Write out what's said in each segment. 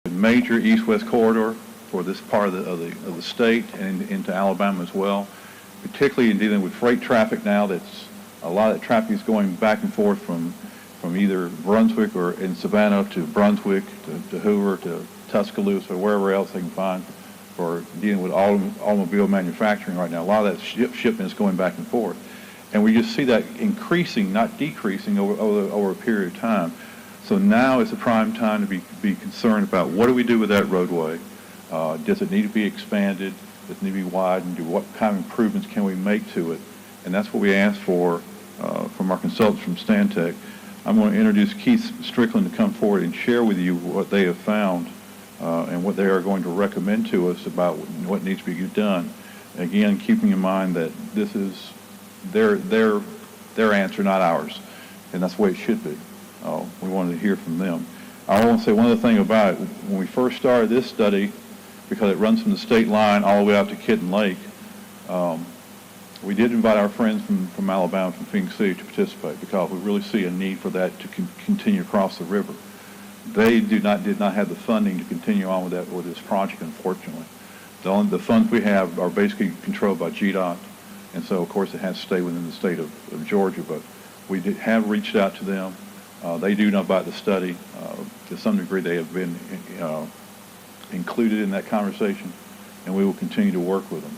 major east-west corridor for this part of the state and into Alabama as well, particularly in dealing with freight traffic now. That's a lot of traffic is going back and forth from either Brunswick or in Savannah to Brunswick to Hoover to Tuscaloosa or wherever else they can find for dealing with automobile manufacturing right now. A lot of that shipment is going back and forth. And we just see that increasing, not decreasing over a period of time. So now is the prime time to be concerned about what do we do with that roadway? Does it need to be expanded? Does it need to be widened? What kind of improvements can we make to it? And that's what we asked for from our consultants from Stantec. I'm going to introduce Keith Strickland to come forward and share with you what they have found and what they are going to recommend to us about what needs to be done. Again, keeping in mind that this is their answer, not ours, and that's the way it should be. We wanted to hear from them. I want to say one other thing about it. When we first started this study, because it runs from the state line all the way out to Kitten Lake, we did invite our friends from Alabama, from Phoenix City, to participate because we really see a need for that to continue across the river. They did not have the funding to continue on with this project, unfortunately. The funds we have are basically controlled by GDOT, and so of course it has to stay within the state of Georgia. But we have reached out to them. They do know about the study. To some degree, they have been included in that conversation, and we will continue to work with them.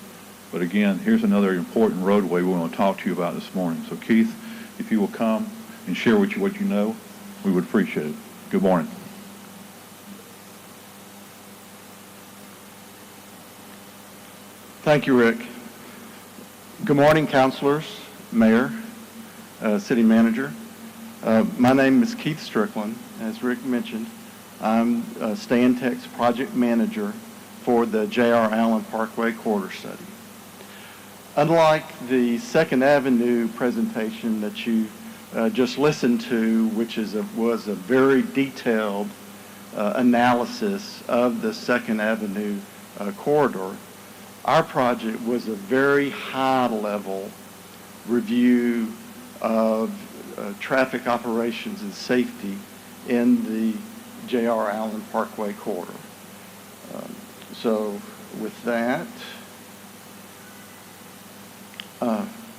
But again, here's another important roadway we want to talk to you about this morning. So Keith, if you will come and share what you know, we would appreciate it. Good morning. Thank you, Rick. Good morning, councilors, mayor, city manager. My name is Keith Strickland. As Rick mentioned, I'm Stantec's project manager for the J.R. Allen Parkway Corridor Study. Unlike the 2nd Avenue presentation that you just listened to, which was a very detailed analysis of the 2nd Avenue corridor, our project was a very high-level review of traffic operations and safety in the J.R. Allen Parkway corridor. So with that,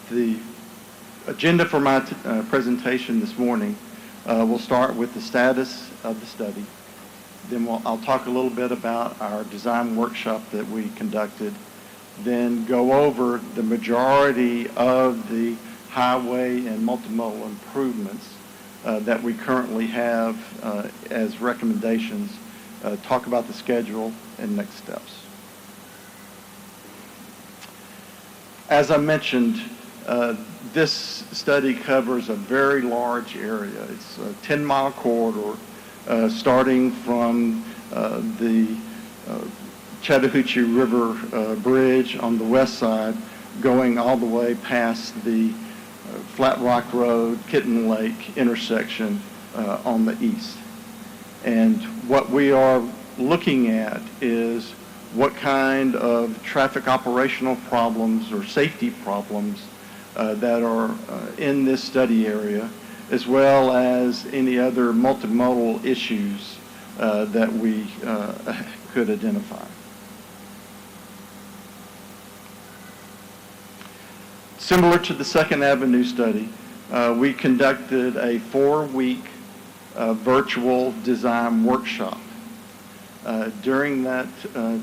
the agenda for my presentation this morning will start with the status of the study. Then I'll talk a little bit about our design workshop that we conducted, then go over the majority of the highway and multimodal improvements that we currently have as recommendations, talk about the schedule and next steps. As I mentioned, this study covers a very large area. It's a 10-mile corridor starting from the Chattahoochee River Bridge on the west side, going all the way past the Flat Rock Road, Kitten Lake intersection on the east. And what we are looking at is what kind of traffic operational problems or safety problems that are in this study area, as well as any other multimodal issues that we could identify. Similar to the 2nd Avenue study, we conducted a 4-week virtual design workshop. During that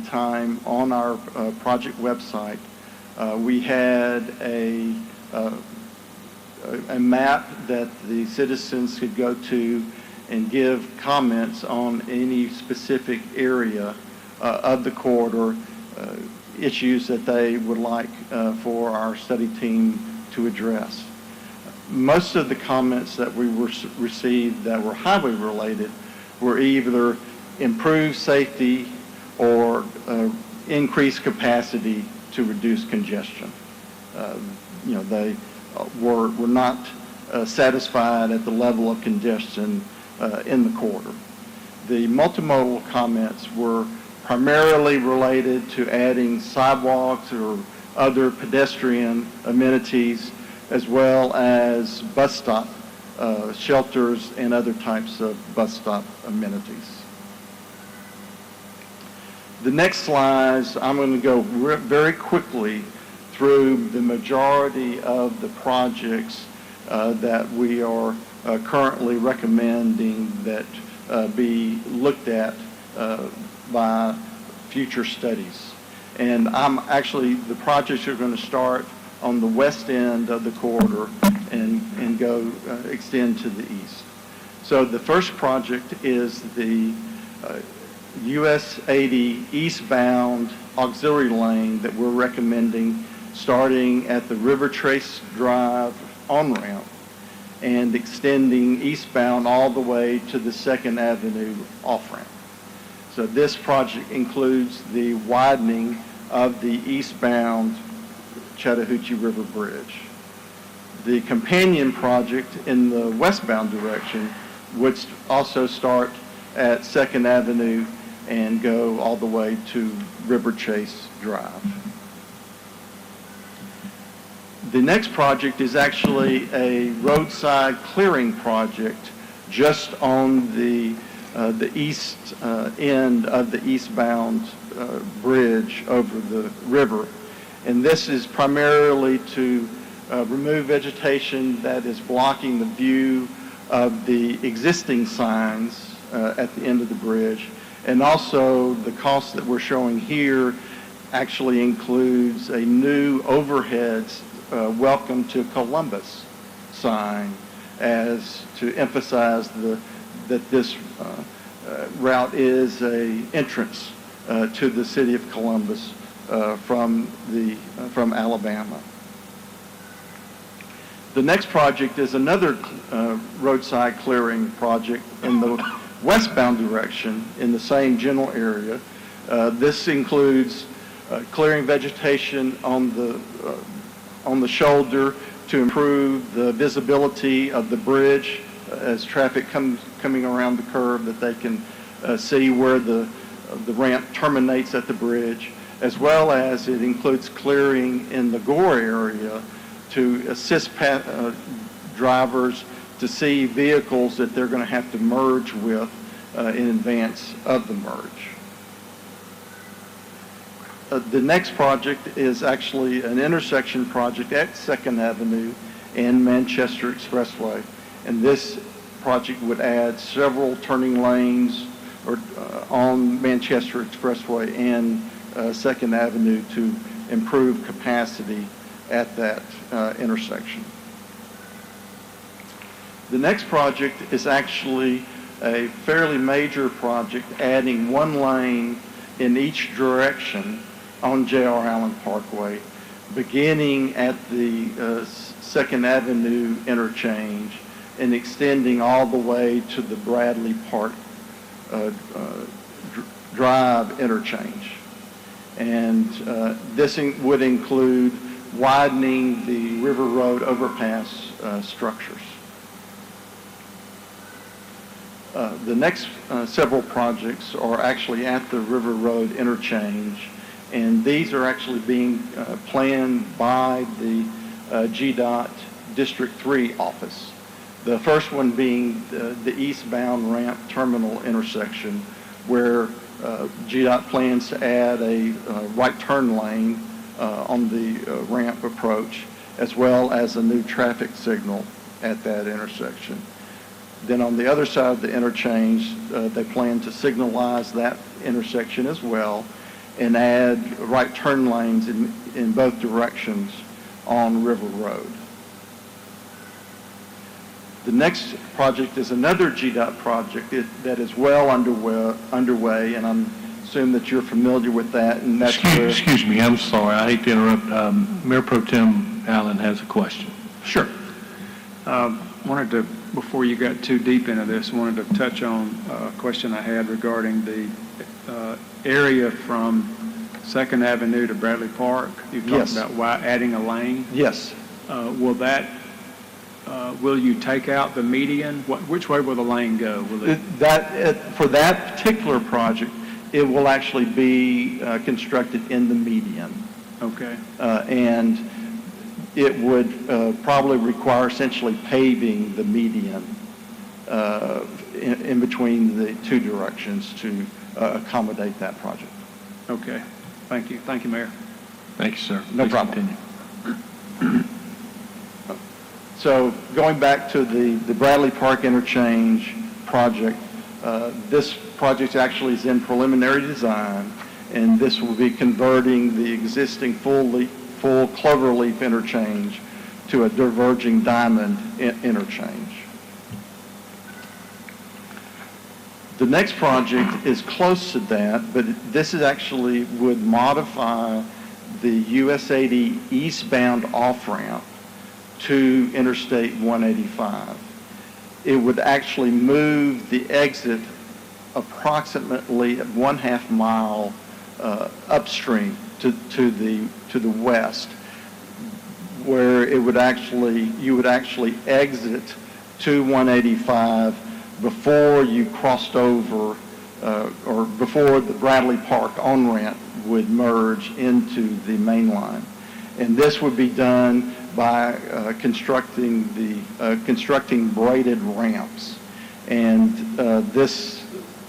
time on our project website, we had a map that the citizens could go to and give comments on any specific area of the corridor, issues that they would like for our study team to address. Most of the comments that we received that were highway related were either improve safety or increase capacity to reduce congestion. They were not satisfied at the level of congestion in the corridor. The multimodal comments were primarily related to adding sidewalks or other pedestrian amenities, as well as bus stop shelters and other types of bus stop amenities. The next slides, I'm going to go very quickly through the majority of the projects that we are currently recommending that be looked at by future studies. And the projects are going to start on the west end of the corridor and go extend to the east. So the first project is the US 80 eastbound auxiliary lane that we're recommending starting at the River Trace Drive on-ramp and extending eastbound all the way to the 2nd Avenue off-ramp. So this project includes the widening of the eastbound Chattahoochee River Bridge. The companion project in the westbound direction would also start at 2nd Avenue and go all the way to River Chase Drive. The next project is actually a roadside clearing project just on the east end of the eastbound bridge over the river. And this is primarily to remove vegetation that is blocking the view of the existing signs at the end of the bridge. And also the cost that we're showing here actually includes a new overhead welcome to Columbus sign as to emphasize that this route is a entrance to the city of Columbus from Alabama. The next project is another roadside clearing project in the westbound direction in the same general area. This includes clearing vegetation on the shoulder to improve the visibility of the bridge as traffic coming around the curve, that they can see where the ramp terminates at the bridge, as well as it includes clearing in the gore area to assist drivers to see vehicles that they're going to have to merge with in advance of the merge. The next project is actually an intersection project at 2nd Avenue and Manchester Expressway. And this project would add several turning lanes on Manchester Expressway and 2nd Avenue to improve capacity at that intersection. The next project is actually a fairly major project, adding one lane in each direction on J.R. Allen Parkway, beginning at the 2nd Avenue interchange and extending all the way to the Bradley Park Drive interchange. And this would include widening the River Road overpass structures. The next several projects are actually at the River Road interchange, and these are actually being planned by the GDOT District 3 office. The first one being the eastbound ramp terminal intersection, where GDOT plans to add a right turn lane on the ramp approach, as well as a new traffic signal at that intersection. Then on the other side of the interchange, they plan to signalize that intersection as well and add right turn lanes in both directions on River Road. The next project is another GDOT project that is well underway, and I'm assuming that you're familiar with that. And that's Excuse me, I'm sorry. I hate to interrupt. Mayor Pro Tem Allen has a question. Sure. Wanted to, before you got too deep into this, wanted to touch on a question I had regarding the area from 2nd Avenue to Bradley Park. You talked about adding a lane. Yes. Will you take out the median? Which way will the lane go? Will it? For that particular project, it will actually be constructed in the median. Okay. And it would probably require essentially paving the median in between the two directions to accommodate that project. Okay, thank you. Thank you, Mayor. Thank you, sir. No Please problem. continue. So going back to the Bradley Park Interchange project, this project actually is in preliminary design, and this will be converting the existing full cloverleaf interchange to a diverging diamond interchange. The next project is close to that, but this is actually would modify the US 80 eastbound off-ramp to Interstate 185. It would actually move the exit approximately 1/2 mile upstream to the west, where it would you would actually exit to 185 before you crossed over, or before the Bradley Park on-ramp would merge into the main line. And this would be done by constructing braided ramps. And this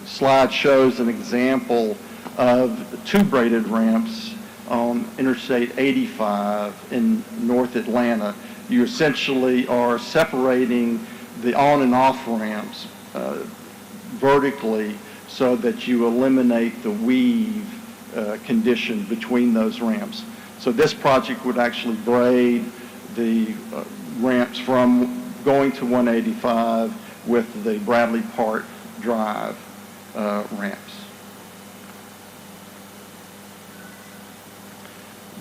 slide shows an example of 2 braided ramps on Interstate 85 in North Atlanta. You essentially are separating the on and off ramps vertically so that you eliminate the weave condition between those ramps. So this project would actually braid the ramps from going to 185 with the Bradley Park Drive ramps.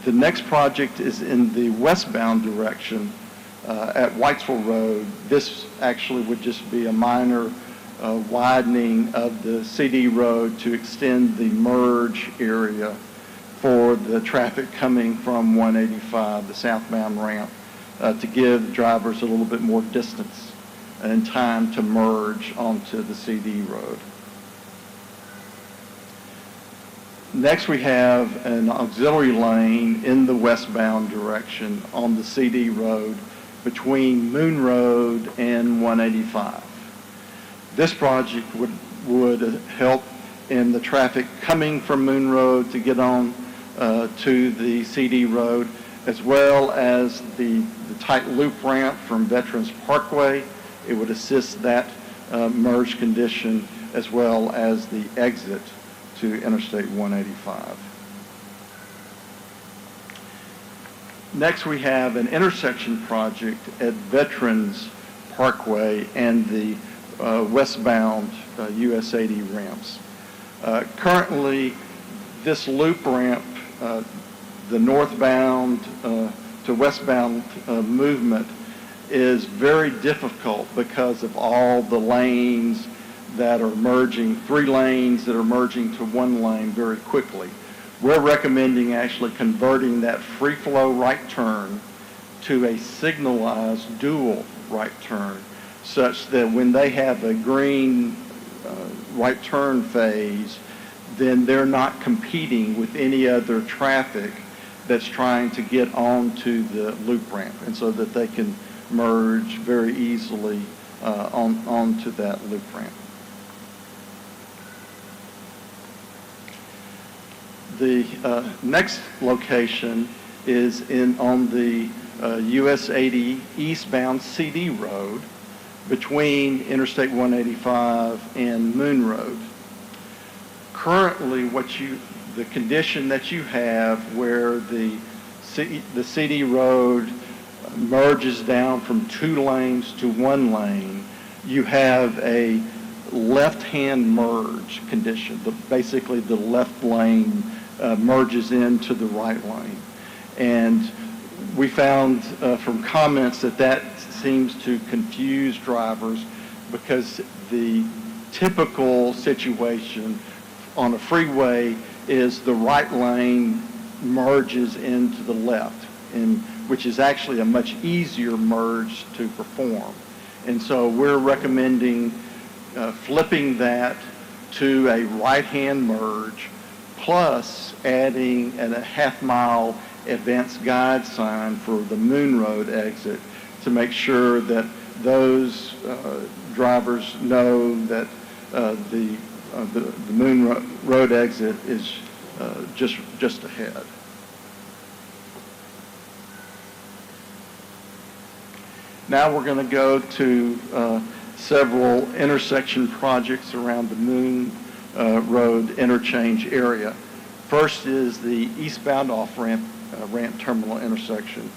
The next project is in the westbound direction at Whitesville Road. This actually would just be a minor widening of the CD road to extend the merge area for the traffic coming from 185, the southbound ramp, to give drivers a little bit more distance and time to merge onto the CD road. Next, we have an auxiliary lane in the westbound direction on the CD road between Moon Road and 185. This project would help in the traffic coming from Moon Road to get on to the CD road, as well as the tight loop ramp from Veterans Parkway. It would assist that merge condition, as well as the exit to Interstate 185. Next, we have an intersection project at Veterans Parkway and the westbound US 80 ramps. Currently, this loop ramp, the northbound to westbound movement, is very difficult because of all the lanes that are merging, 3 lanes that are merging to 1 lane very quickly. We're recommending actually converting that free flow right turn to a signalized dual right turn, such that when they have a green right turn phase, then they're not competing with any other traffic that's trying to get onto the loop ramp, and so that they can merge very easily onto that loop ramp. The next location is on the US 80 eastbound CD road between Interstate 185 and Moon Road. Currently, the condition that you have where the CD road merges down from 2 lanes to 1 lane, you have a left-hand merge condition. Basically, the left lane merges into the right lane. And we found from comments that seems to confuse drivers, because the typical situation on a freeway is the right lane merges into the left, which is actually a much easier merge to perform. And so we're recommending flipping that to a right-hand merge, plus adding a 1/2 mile advance guide sign for the Moon Road exit to make sure that those drivers know that the Moon Road exit is just ahead. Now we're going to go to several intersection projects around the Moon Road interchange area. First is the eastbound off-ramp ramp terminal intersection.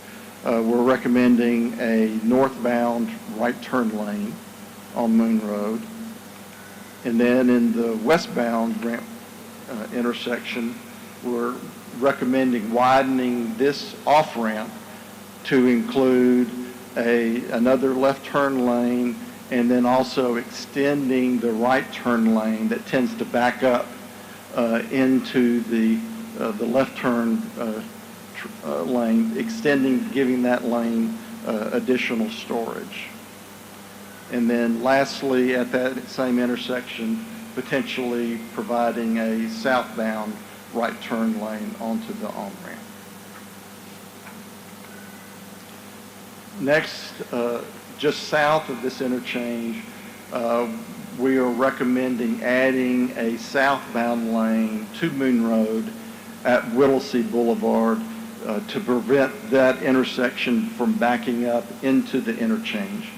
We're recommending a northbound right turn lane on Moon Road. And then in the westbound ramp intersection, we're recommending widening this off-ramp to include another left turn lane, and then also extending the right turn lane that tends to back up into the left turn lane, giving that lane additional storage. And then lastly, at that same intersection, potentially providing a southbound right turn lane onto the on-ramp. Next, just south of this interchange, we are recommending adding a southbound lane to Moon Road at Whittlesey Boulevard to prevent that intersection from backing up into the interchange.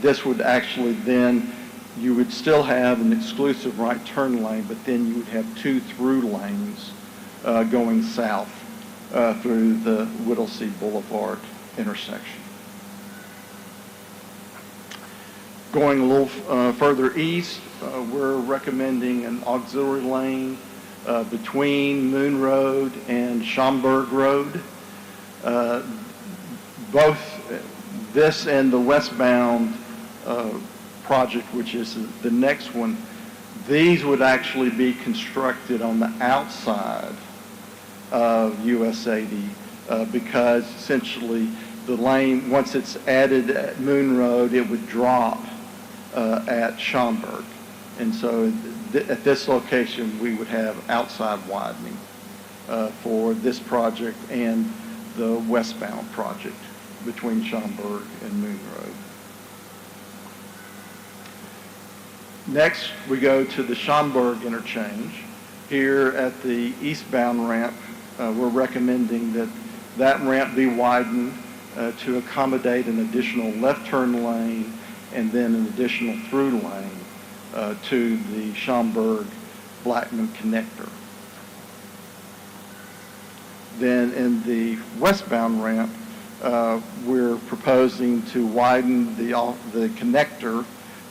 This would actually then, you would still have an exclusive right turn lane, but then you would have two through lanes going south through the Whittlesey Boulevard intersection. Going a little further east, we're recommending an auxiliary lane between Moon Road and Schomburg Road. Both this and the westbound project, which is the next one, these would actually be constructed on the outside of US 80 because essentially the lane, once it's added at Moon Road, it would drop at Schomburg. And so at this location, we would have outside widening for this project and the westbound project between Schomburg and Moon Road. Next, we go to the Schomburg Interchange. Here at the eastbound ramp, we're recommending that that ramp be widened to accommodate an additional left turn lane and then an additional through lane to the Schomburg-Blackman connector. Then in the westbound ramp, we're proposing to widen the connector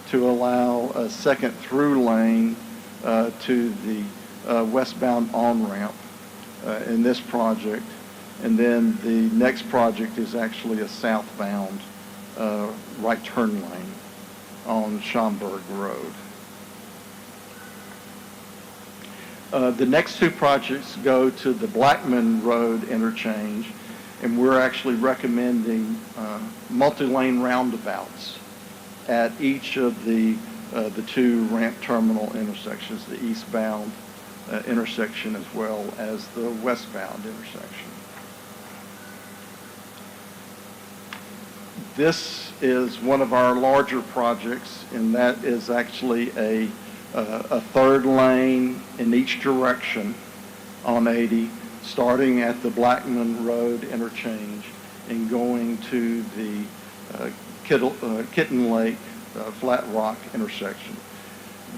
to allow a second through lane to the westbound on-ramp in this project. And then the next project is actually a southbound right turn lane on Schomburg Road. The next two projects go to the Blackman Road interchange, and we're actually recommending multi-lane roundabouts at each of the two ramp terminal intersections, the eastbound intersection as well as the westbound intersection. This is one of our larger projects, and that is actually a third lane in each direction on 80, starting at the Blackman Road interchange and going to the Kitten Lake Flat Rock intersection.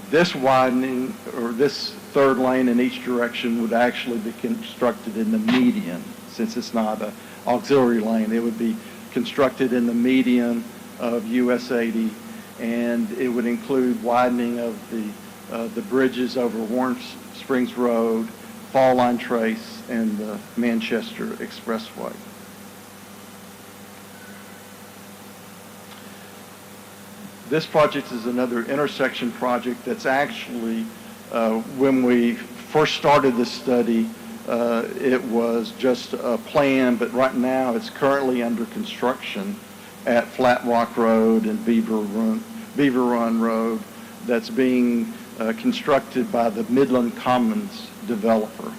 This widening, or this third lane in each direction, would actually be constructed in the median. Since it's not an auxiliary lane, it would be constructed in the median of US 80, and it would include widening of the bridges over Warren Springs Road, Fall Line Trace, and the Manchester Expressway. This project is another intersection project that's actually, when we first started this study, it was just a plan, but right now it's currently under construction at Flat Rock Road and Beaver Run Road that's being constructed by the Midland Commons developer.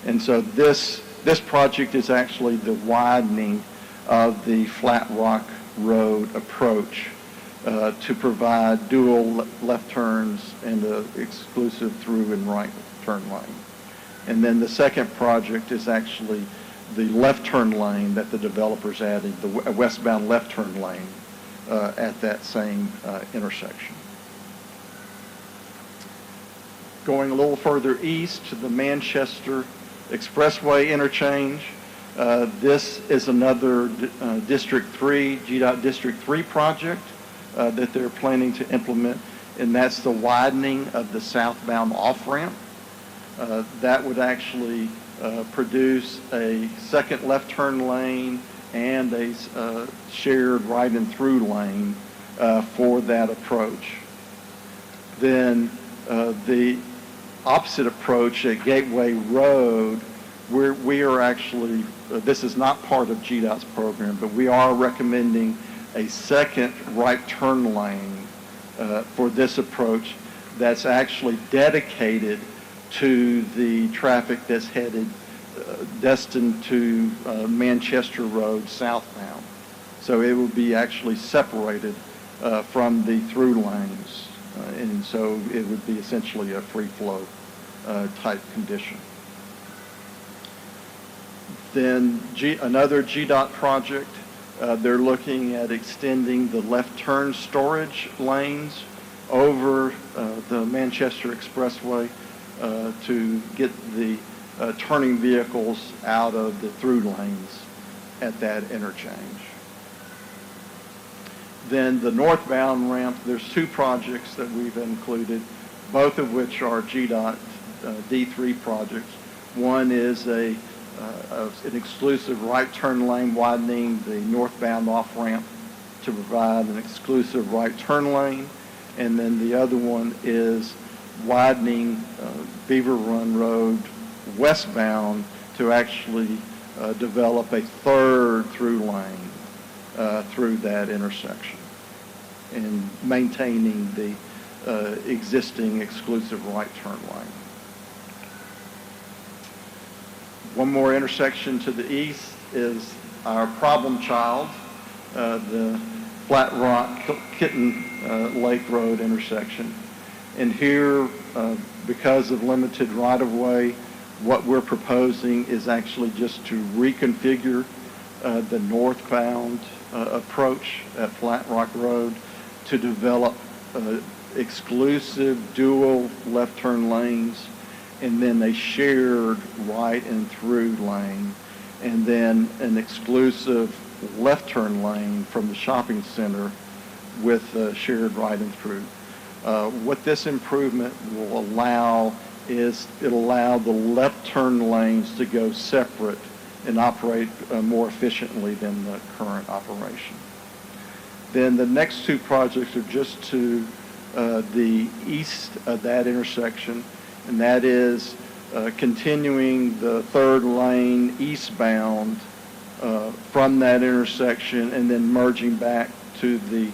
And so this project is actually the widening of the Flat Rock Road approach to provide dual left turns and an exclusive through and right turn lane. And then the second project is actually the left turn lane that the developers added, the westbound left turn lane at that same intersection. Going a little further east to the Manchester Expressway interchange, this is another District 3, GDOT District 3 project that they're planning to implement, and that's the widening of the southbound off-ramp. That would actually produce a second left turn lane and a shared right and through lane for that approach. Then the opposite approach at Gateway Road, we are actually, this is not part of GDOT's program, but we are recommending a second right turn lane for this approach that's actually dedicated to the traffic that's headed destined to Manchester Road southbound. So it will be actually separated from the through lanes, and so it would be essentially a free flow type condition. Then another GDOT project, they're looking at extending the left turn storage lanes over the Manchester Expressway to get the turning vehicles out of the through lanes at that interchange. Then the northbound ramp, there's two projects that we've included, both of which are GDOT D3 projects. One is an exclusive right turn lane widening the northbound off-ramp to provide an exclusive right turn lane. And then the other one is widening Beaver Run Road westbound to actually develop a third through lane through that intersection and maintaining the existing exclusive right turn lane. One more intersection to the east is our problem child, the Flat Rock Kitten Lake Road intersection. And here, because of limited right-of-way, what we're proposing is actually just to reconfigure the northbound approach at Flat Rock Road to develop exclusive dual left turn lanes, and then a shared right and through lane, and then an exclusive left turn lane from the shopping center with a shared right and through. What this improvement will allow is it'll allow the left turn lanes to go separate and operate more efficiently than the current operation. Then the next two projects are just to the east of that intersection, and that is continuing the third lane eastbound from that intersection and then merging back to the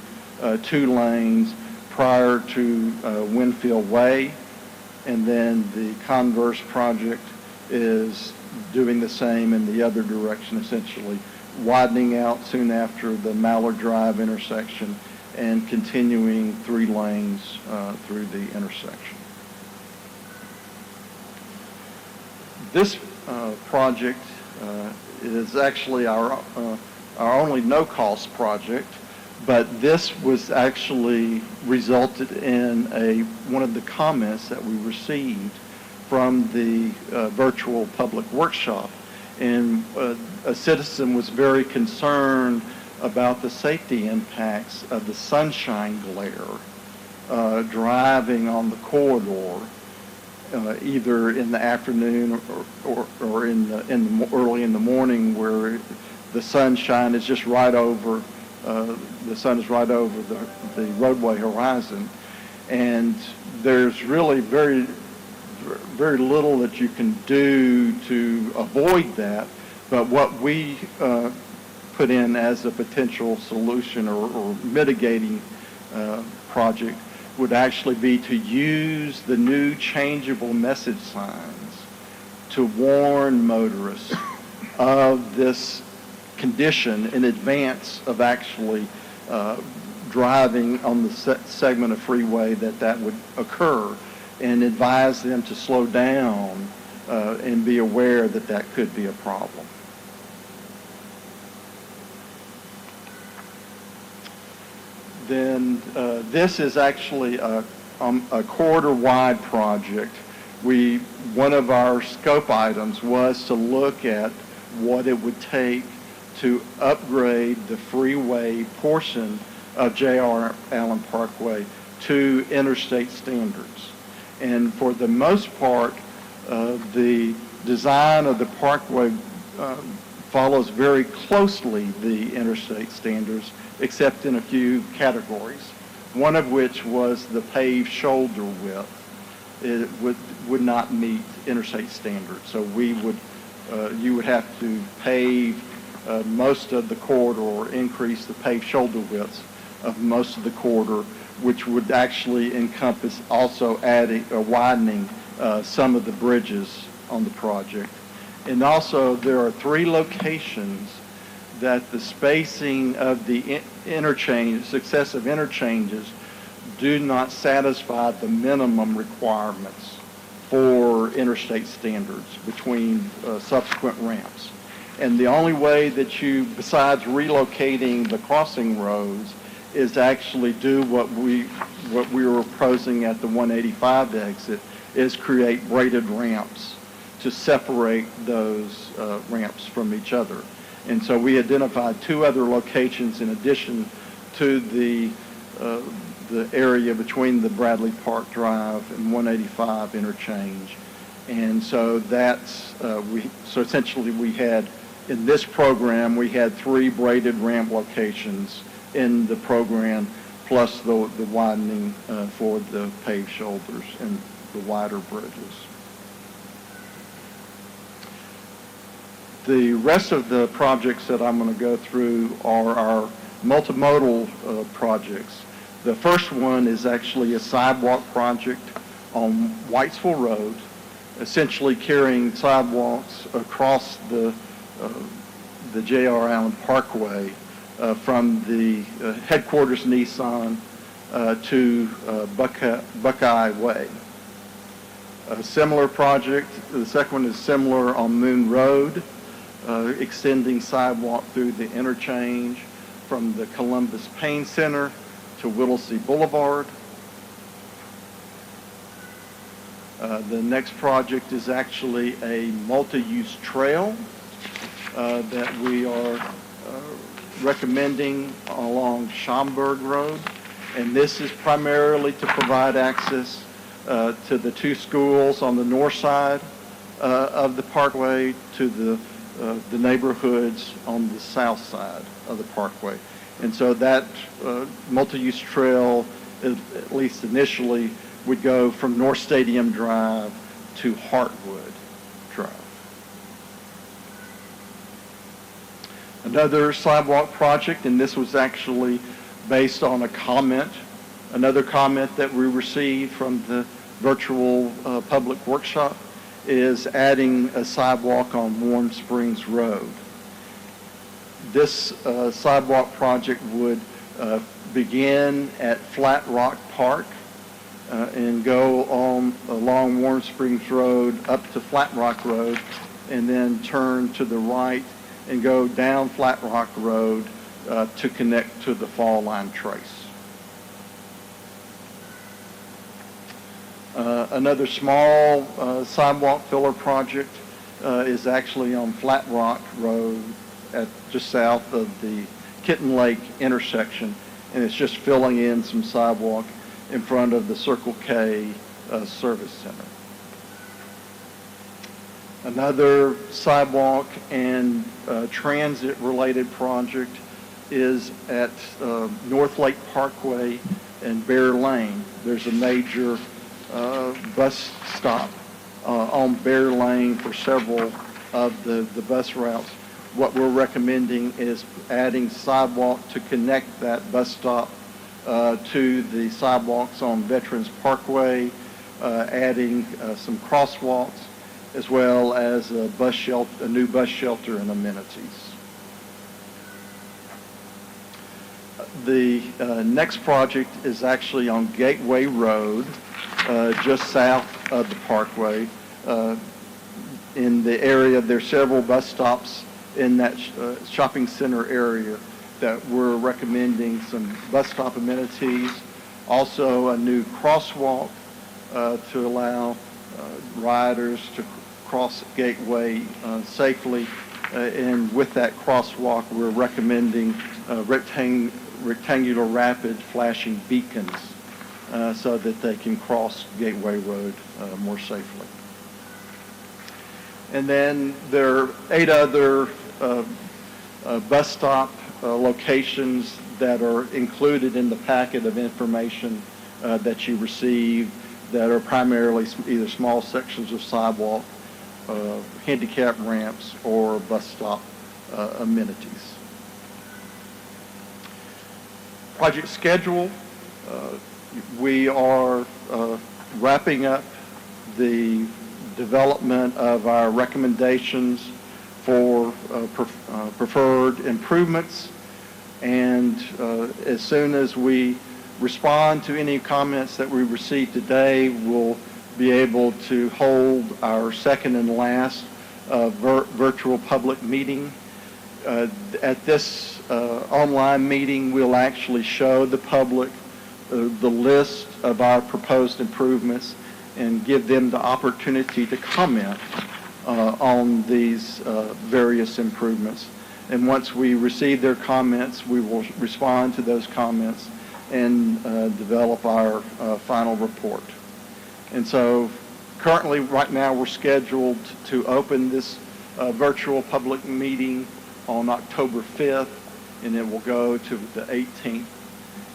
two lanes prior to Winfield Way. And then the converse project is doing the same in the other direction, essentially widening out soon after the Mallard Drive intersection and continuing 3 lanes through the intersection. This project is actually our only no-cost project, but this was actually resulted in one of the comments that we received from the virtual public workshop. And a citizen was very concerned about the safety impacts of the sunshine glare driving on the corridor, either in the afternoon or early in the morning, where the sunshine is just right over the sun is right over the roadway horizon, and there's really very little that you can do to avoid that. But what we put in as a potential solution or mitigating project would actually be to use the new changeable message signs to warn motorists of this condition in advance of actually driving on the segment of freeway that would occur, and advise them to slow down be aware that that could be a problem. Then this is actually a corridor-wide project. One of our scope items was to look at what it would take to upgrade the freeway portion of J.R. Allen Parkway to interstate standards. And for the most part, the design of the parkway follows very closely the interstate standards, except in a few categories, one of which was the paved shoulder width. It would not meet interstate standards. So you would have to pave most of the corridor, or increase the paved shoulder widths of most of the corridor, which would actually encompass also widening some of the bridges on the project. And also there are 3 locations that the spacing of the successive interchanges do not satisfy the minimum requirements for interstate standards between subsequent ramps. And the only way that you, besides relocating the crossing roads, is to actually do what we were proposing at the 185 exit, is create braided ramps to separate those ramps from each other. And so we identified 2 other locations in addition to the area between the Bradley Park Drive and 185 interchange. And so so essentially we had, in this program, we had 3 braided ramp locations in the program, plus the widening for the paved shoulders and the wider bridges. The rest of the projects that I'm going to go through are our multimodal projects. The first one is actually a sidewalk project on Whitesville Road, essentially carrying sidewalks across the J.R. Allen Parkway from the headquarters Nissan to Buckeye Way. A similar project, the second one is similar on Moon Road, extending sidewalk through the interchange from the Columbus Pain Center to Whittlesey Boulevard. The next project is actually a multi-use trail that we are recommending along Schomburg Road, and this is primarily to provide access to the 2 schools on the north side of the parkway, to the neighborhoods on the south side of the parkway. And so that multi-use trail, at least initially, would go from North Stadium Drive to Hartwood Drive. Another sidewalk project, and this was actually based on another comment that we received from the virtual public workshop, is adding a sidewalk on Warm Springs Road. This sidewalk project would begin at Flat Rock Park and go along Warm Springs Road up to Flat Rock Road, and then turn to the right and go down Flat Rock Road to connect to the Fall Line Trace. Another small sidewalk filler project is actually on Flat Rock Road just south of the Kitten Lake intersection, and it's just filling in some sidewalk in front of the Circle K Service Center. Another sidewalk and transit-related project is at North Lake Parkway and Bear Lane. There's a major bus stop on Bear Lane for several of the bus routes. What we're recommending is adding sidewalk to connect that bus stop to the sidewalks on Veterans Parkway, adding some crosswalks, as well as a new bus shelter and amenities. The next project is actually on Gateway Road, just south of the Parkway. in the area. There's several bus stops in that shopping center area that we're recommending some bus stop amenities. Also, a new crosswalk to allow riders to cross Gateway safely. And with that crosswalk, we're recommending rectangular rapid flashing beacons so that they can cross Gateway Road more safely. And then there are 8 other bus stop locations that are included in the packet of information that you received that are primarily either small sections of sidewalk, handicap ramps, or bus stop amenities. Project schedule, we are wrapping up the development of our recommendations for preferred improvements, and as soon as we respond to any comments that we receive today, we'll be able to hold our second and last virtual public meeting. At this online meeting, we'll actually show the public the list of our proposed improvements and give them the opportunity to comment on these various improvements. And once we receive their comments, we will respond to those comments and develop our final report. And so currently, right now, we're scheduled to open this virtual public meeting on October 5th, and it will go to the 18th,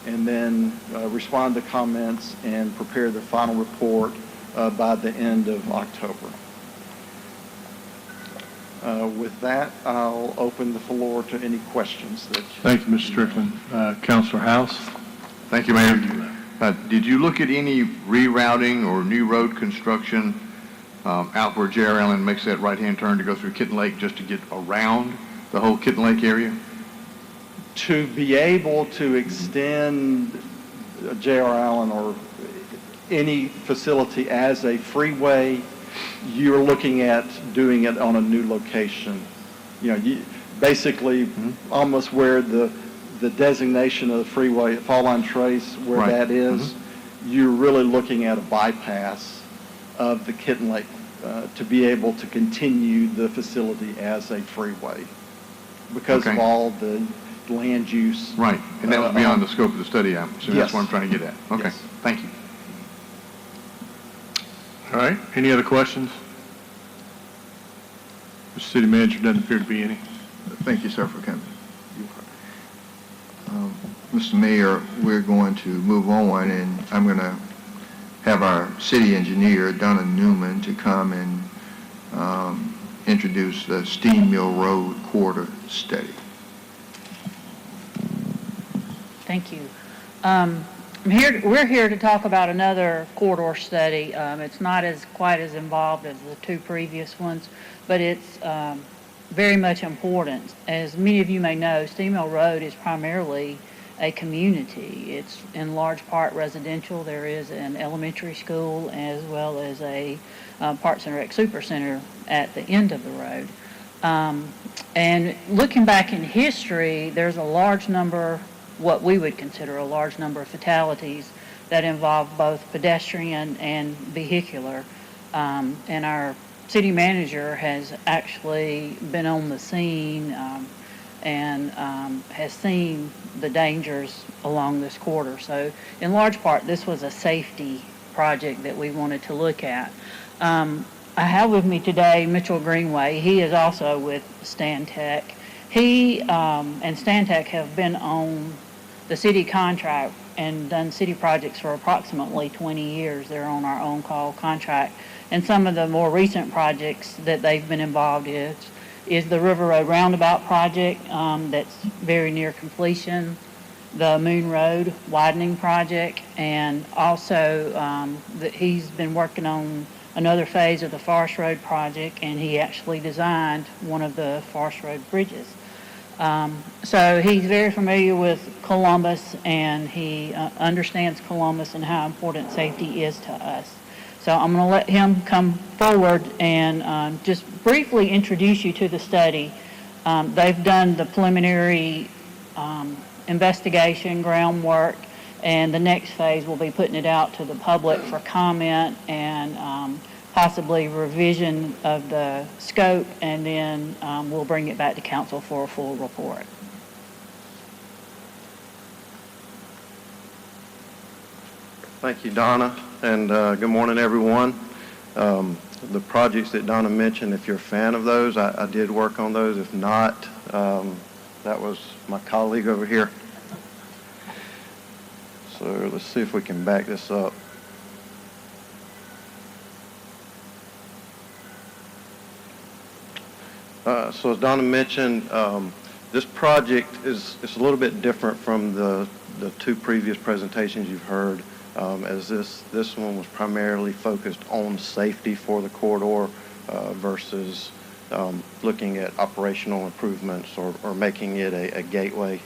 and then respond to comments and prepare the final report by the end of October. With that, I'll open the floor to any questions that Thank you, Mr. Strickland. Councilor House? Thank you, Mayor. Did you look at any rerouting or new road construction out where J.R. Allen makes that right-hand turn to go through Kitten Lake just to get around the whole Kitten Lake area? to be able to extend J.R. Allen or any facility as a freeway, you're looking at doing it on a new location. You know, basically almost where the designation of the freeway, Fall Line Trace, where Right. that is, you're really looking at a bypass of the Kitten Lake to be able to continue the facility as a freeway because of Okay. all the land use. Right, and that was beyond the scope of the study, I'm assuming. Yes. That's what I'm trying to get at. Okay, Yes. thank you. All right, any other questions? The city manager doesn't appear to be any. Thank you, sir, for coming. Mr. Mayor, we're going to move on, and I'm going to have our city engineer, Donna Newman, to come and introduce the Steam Mill Road Corridor Study. Thank you. We're here to talk about another corridor study. It's not quite as involved as the two previous ones, but it's very much important. As many of you may know, Steam Mill Road is primarily a community. It's in large part residential. There is an elementary school as well as a Parks and Rec Super Center at the end of the road. And looking back in history, there's a large number, what we would consider a large number of fatalities that involve both pedestrian and vehicular. And our city manager has actually been on the scene and has seen the dangers along this corridor. So in large part, this was a safety project that we wanted to look at. I have with me today Mitchell Greenway. He is also with Stantec. He and Stantec have been on the city contract and done city projects for approximately 20 years. They're on our on-call contract. And some of the more recent projects that they've been involved in is the River Road Roundabout project that's very near completion, the Moon Road widening project, and also he's been working on another phase of the Forest Road project, and he actually designed one of the Forest Road bridges. So he's very familiar with Columbus, and he understands Columbus and how important safety is to us. So I'm going to let him come forward and just briefly introduce you to the study. They've done the preliminary investigation, groundwork, and the next phase will be putting it out to the public for comment and possibly revision of the scope, and then we'll bring it back to council for a full report. Thank you, Donna, and good morning, everyone. The projects that Donna mentioned, if you're a fan of those, I did work on those. If not, that was my colleague over here. So let's see if we can back this up. So as Donna mentioned, this project is a little bit different from the two previous presentations you've heard, as this one was primarily focused on safety for the corridor versus looking at operational improvements or making it a gateway.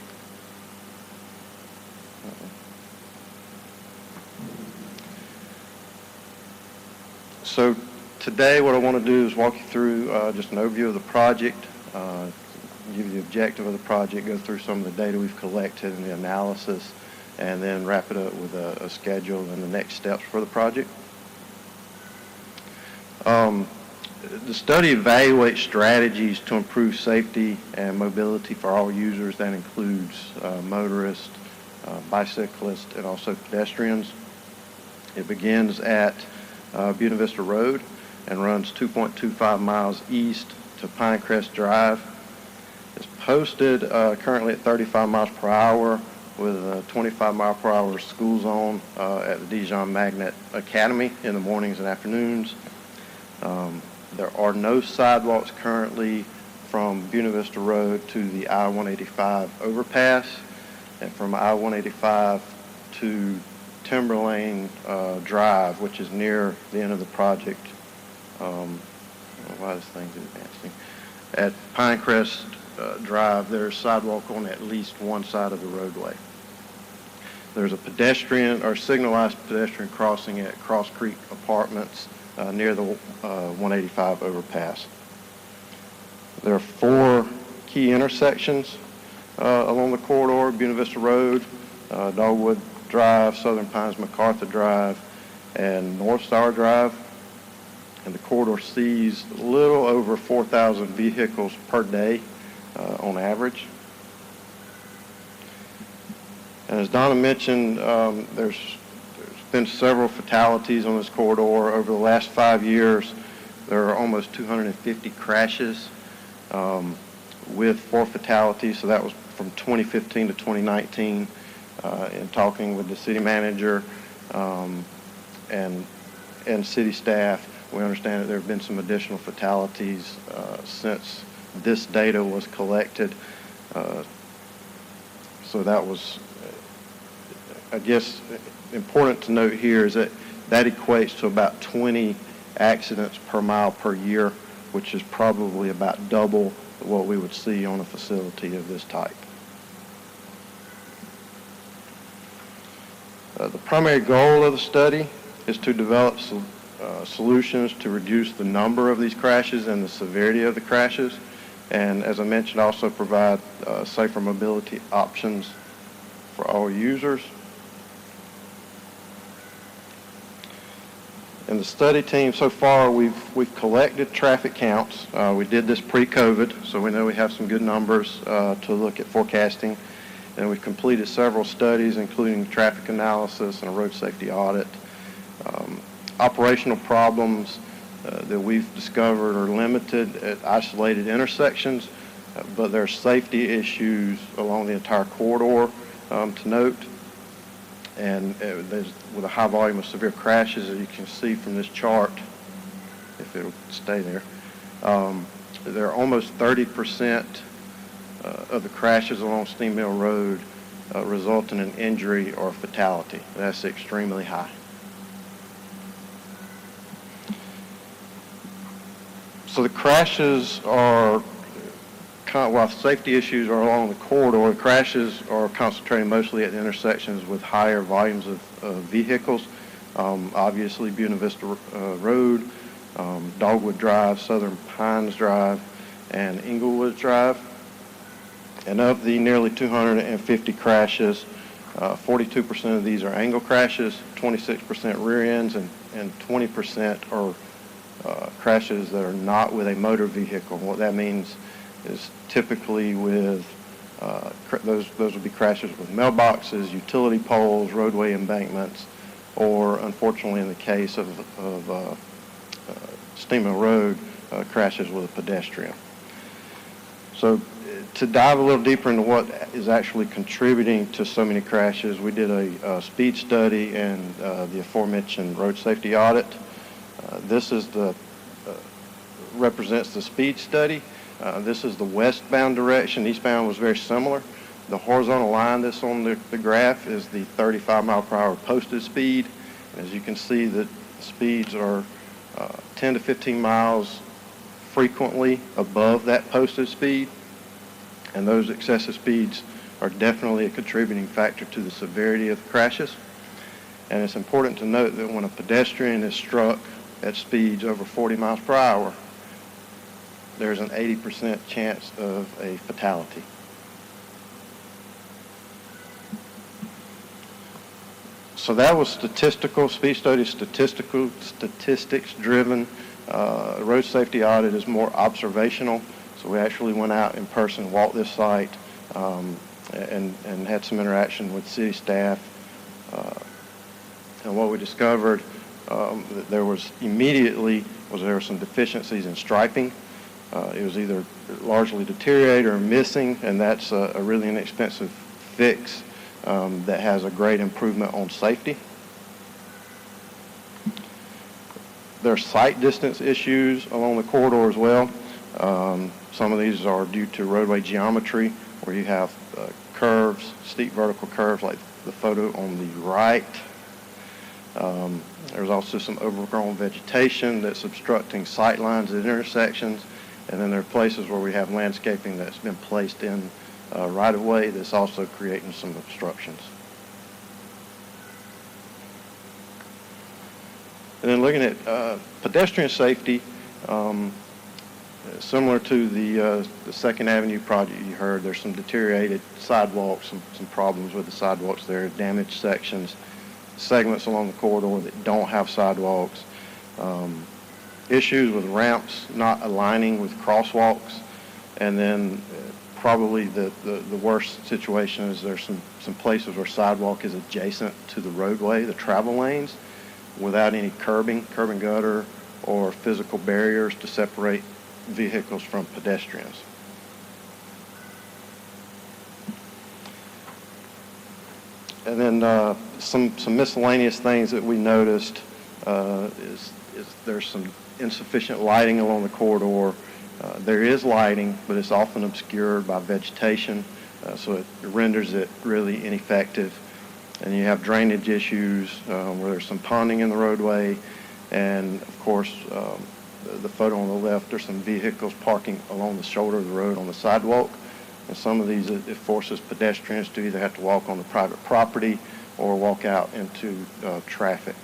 So today what I want to do is walk you through just an overview of the project, give you the objective of the project, go through some of the data we've collected and the analysis, and then wrap it up with a schedule and the next steps for the project. The study evaluates strategies to improve safety and mobility for all users. That includes motorists, bicyclists, and also pedestrians. It begins at Buena Vista Road and runs 2.25 miles east to Pinecrest Drive. It's posted currently at 35 miles per hour with a 25 mile per hour school zone at the Dijon Magnet Academy in the mornings and afternoons. There are no sidewalks currently from Buena Vista Road to the I-185 overpass, and from I-185 to Timberlane Drive, which is near the end of the project. Why this thing's advancing? At Pinecrest Drive, there's sidewalk on at least one side of the roadway. There's a pedestrian or signalized pedestrian crossing at Cross Creek Apartments near the 185 overpass. There are 4 key intersections along the corridor: Buena Vista Road, Dogwood Drive, Southern Pines MacArthur Drive, and North Star Drive. And the corridor sees a little over 4,000 vehicles per day on average. And as Donna mentioned, there's been several fatalities on this corridor. Over the last 5 years, there are almost 250 crashes with 4 fatalities. So that was from 2015 to 2019. In talking with the city manager and city staff, we understand that there have been some additional fatalities since this data was collected. So that was, I guess, important to note here is that equates to about 20 accidents per mile per year, which is probably about double what we would see on a facility of this type. The primary goal of the study is to develop solutions to reduce the number of these crashes and the severity of the crashes, and as I mentioned, also provide safer mobility options for all users. In the study team so far, we've collected traffic counts. We did this pre-COVID, so we know we have some good numbers to look at forecasting. And we've completed several studies, including traffic analysis and a road safety audit. Operational problems that we've discovered are limited at isolated intersections, but there are safety issues along the entire corridor to note. And with a high volume of severe crashes, as you can see from this chart, if it'll stay there, there are almost 30% of the crashes along Steam Mill Road result in an injury or a fatality. That's extremely high. So the crashes are, while safety issues are along the corridor, the crashes are concentrated mostly at the intersections with higher volumes of vehicles. Obviously, Buena Vista Road, Dogwood Drive, Southern Pines Drive, and Inglewood Drive. And of the nearly 250 crashes, 42% of these are angle crashes, 26% rear ends, and 20% are crashes that are not with a motor vehicle. What that means is typically with those would be crashes with mailboxes, utility poles, roadway embankments, or unfortunately in the case of Steammill Road, crashes with a pedestrian. So to dive a little deeper into what is actually contributing to so many crashes, we did a speed study and the aforementioned road safety audit. This is represents the speed study. This is the westbound direction. Eastbound was very similar. The horizontal line that's on the graph is the 35 mile per hour posted speed. As you can see, the speeds are 10 to 15 miles frequently above that posted speed. And those excessive speeds are definitely a contributing factor to the severity of the crashes. And it's important to note that when a pedestrian is struck at speeds over 40 miles per hour, there's an 80% chance of a fatality. So that was statistical, speed study, statistics driven. Road safety audit is more observational. So we actually went out in person, walked this site, and had some interaction with city staff. And what we discovered, that there were some deficiencies in striping. It was either largely deteriorated or missing, and that's a really inexpensive fix that has a great improvement on safety. There are sight distance issues along the corridor as well. Some of these are due to roadway geometry, where you have curves, steep vertical curves like the photo on the right. There's also some overgrown vegetation that's obstructing sight lines at intersections. And then there are places where we have landscaping that's been placed in right-of-way that's also creating some obstructions. And then looking at pedestrian safety, similar to the 2nd Avenue project you heard, there's some deteriorated sidewalks, some problems with the sidewalks there, damaged sections, segments along the corridor that don't have sidewalks, issues with ramps not aligning with crosswalks, and then probably the worst situation is there's some places where sidewalk is adjacent to the roadway, the travel lanes, without any curb and gutter, or physical barriers to separate vehicles from pedestrians. And then some miscellaneous things that we noticed is there's some insufficient lighting along the corridor. There is lighting, but it's often obscured by vegetation, so it renders it really ineffective. And you have drainage issues where there's some ponding in the roadway, and of course, the photo on the left, there's some vehicles parking along the shoulder of the road on the sidewalk. And some of these, it forces pedestrians to either have to walk on the private property or walk out into traffic.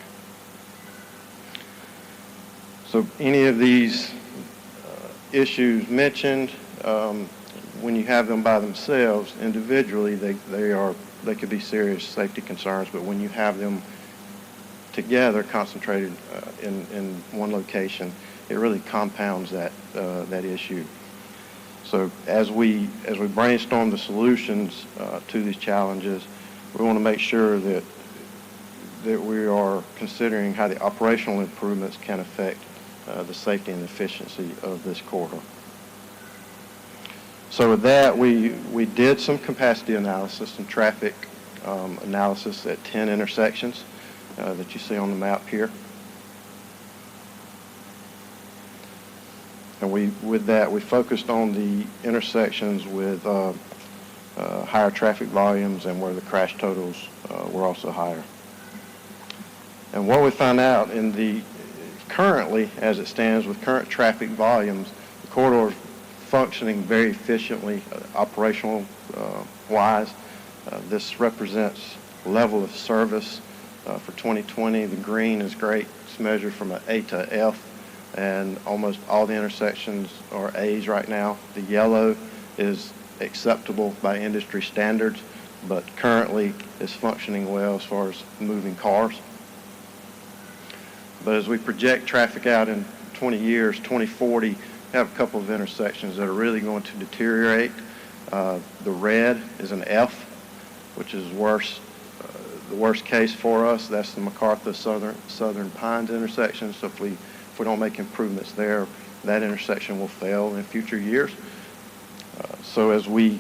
So any of these issues mentioned, when you have them by themselves, individually, they could be serious safety concerns, but when you have them together, concentrated in one location, it really compounds that issue. So as we brainstorm the solutions to these challenges, we want to make sure that we are considering how the operational improvements can affect the safety and efficiency of this corridor. So with that, we did some capacity analysis, some traffic analysis at 10 intersections that you see on the map here. And with that, we focused on the intersections with higher traffic volumes and where the crash totals were also higher. And what we found out currently, as it stands with current traffic volumes, the corridor is functioning very efficiently, operational wise. This represents level of service For 2020, the green is great. It's measured from an A to F, and almost all the intersections are A's right now. The yellow is acceptable by industry standards, but currently is functioning well as far as moving cars. But as we project traffic out in 20 years, 2040, we have a couple of intersections that are really going to deteriorate. The red is an F, which is worse. The worst case for us, that's the MacArthur Southern Pines intersection. So if we don't make improvements there, that intersection will fail in future years. So as we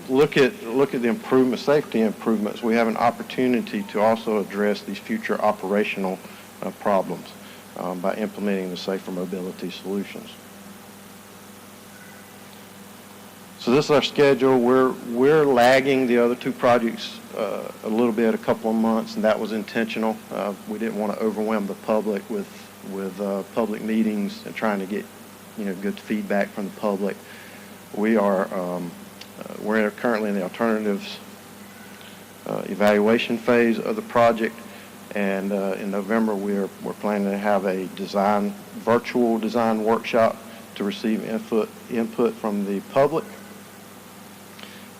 look at the improvement, safety improvements, we have an opportunity to also address these future operational problems by implementing the safer mobility solutions. So this is our schedule. We're lagging the other two projects a little bit, a couple of months, and that was intentional. We didn't want to overwhelm the public with public meetings and trying to get good feedback from the public. We're currently in the alternatives evaluation phase of the project, and in November we're planning to have a virtual design workshop to receive input from the public.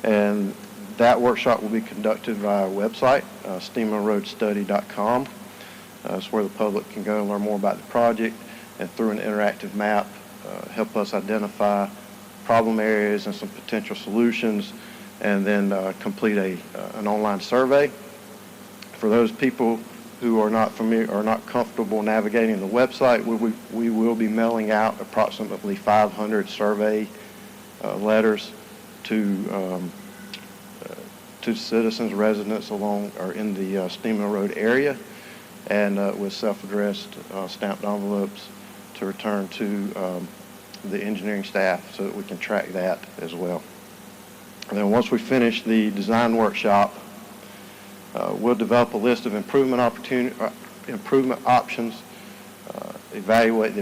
And that workshop will be conducted via our website, steamroadstudy.com. That's where the public can go and learn more about the project, and through an interactive map, help us identify problem areas and some potential solutions, and then complete an online survey. For those people who are not familiar or not comfortable navigating the website, we will be mailing out approximately 500 survey letters to citizens, residents along or in the Steammill Road area, and with self-addressed stamped envelopes to return to the engineering staff so that we can track that as well. And then once we finish the design workshop, we'll develop a list of improvement options, evaluate the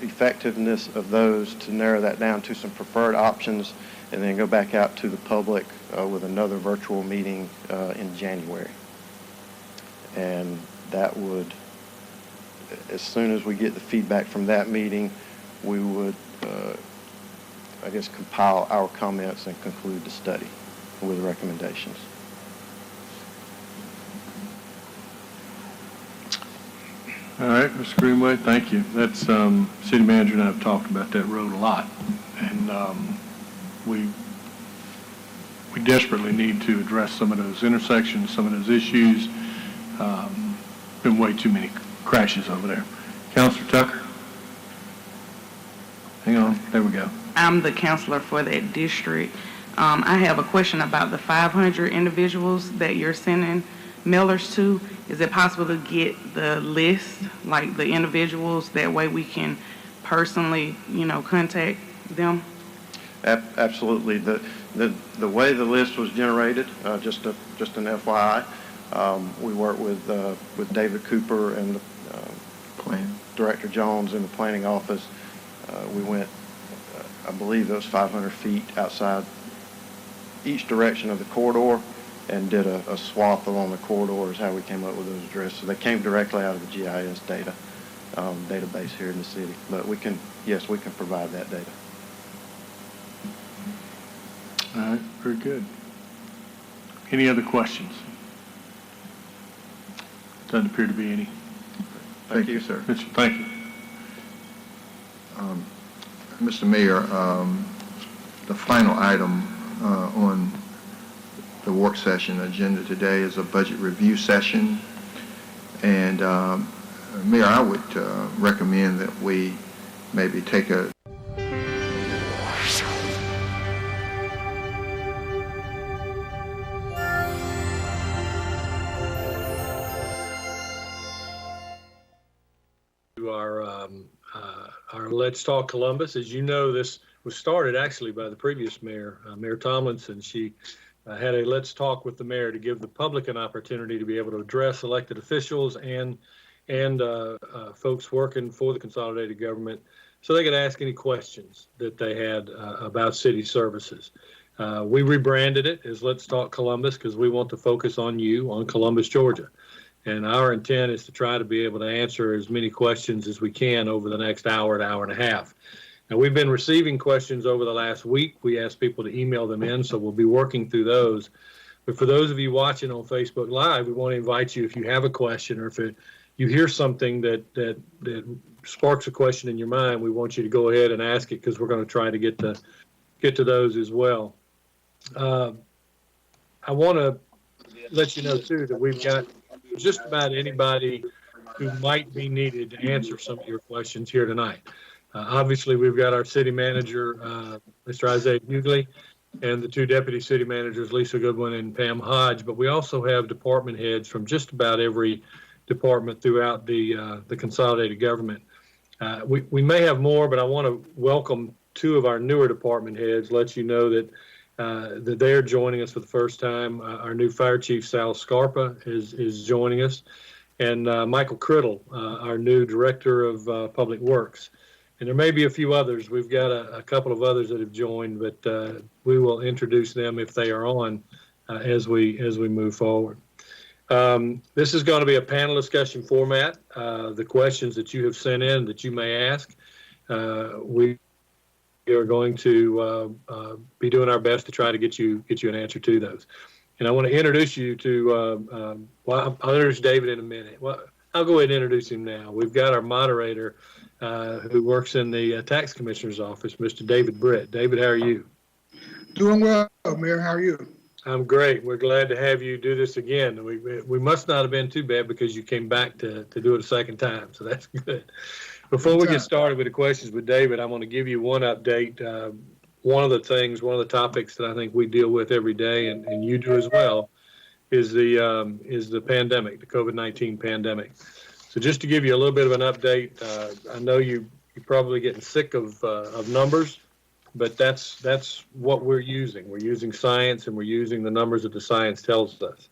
effectiveness of those to narrow that down to some preferred options, and then go back out to the public with another virtual meeting in January. And that would, as soon as we get the feedback from that meeting, we would, compile our comments and conclude the study with recommendations. All right, Mr. Greenway, thank you. That's, city manager and I have talked about that road a lot, and we desperately need to address some of those intersections, some of those issues. Been way too many crashes over there. Councilor Tucker? Hang on, there we go. I'm the counselor for that district. I have a question about the 500 individuals that you're sending mailers to. Is it possible to get the list, like the individuals, that way we can personally, contact them? Absolutely. The way the list was generated, just an FYI, we worked with David Cooper and Director Jones in the planning office. We went, I believe it was 500 feet outside each direction of the corridor, and did a swath along the corridor is how we came up with those addresses. So they came directly out of the GIS data database here in the city. But we can provide that data. All right, very good. Any other questions? Doesn't appear to be any. Thank you, sir. Thank you. Mr. Mayor, the final item on the work session agenda today is a budget review session. And Mayor, I would recommend that we maybe take a our Let's Talk Columbus. As you know, this was started actually by the previous mayor, Mayor Tomlinson. She had a Let's Talk with the mayor to give the public an opportunity to be able to address elected officials and folks working for the consolidated government, so they could ask any questions that they had about city services. We rebranded it as Let's Talk Columbus because we want to focus on you, on Columbus, Georgia. And our intent is to try to be able to answer as many questions as we can over the next hour to hour and a half. Now, we've been receiving questions over the last week. We asked people to email them in, so we'll be working through those. But for those of you watching on Facebook Live, we want to invite you, if you have a question or if you hear something that sparks a question in your mind, we want you to go ahead and ask it because we're going to try to get to those as well. I want to let you know, too, that we've got just about anybody who might be needed to answer some of your questions here tonight. Obviously, we've got our city manager, Mr. Isaiah Hughley, and the two deputy city managers, Lisa Goodwin and Pam Hodge, but we also have department heads from just about every department throughout the consolidated government. We may have more, but I want to welcome two of our newer department heads, let you know that they're joining us for the first time. Our new Fire Chief, Sal Scarpa, is joining us, and Michael Criddle, our new Director of Public Works. And there may be a few others. We've got a couple of others that have joined, but we will introduce them if they are on as we move forward. This is going to be a panel discussion format. The questions that you have sent in that you may ask, we are going to be doing our best to try to get you an answer to those. And I want to introduce you to, well, I'll introduce David in a minute. Well, I'll go ahead and introduce him now. We've got our moderator who works in the tax commissioner's office, Mr. David Britt. David, how are you? Doing well, Mayor. How are you? I'm great. We're glad to have you do this again. We must not have been too bad because you came back to do it a second time, so that's good. Before we get started with the questions with David, I want to give you one update. One of the topics that I think we deal with every day, and you do as well, is the pandemic, the COVID-19 pandemic. So just to give you a little bit of an update, I know you're probably getting sick of numbers, but that's what we're using. We're using science, and we're using the numbers that the science tells us,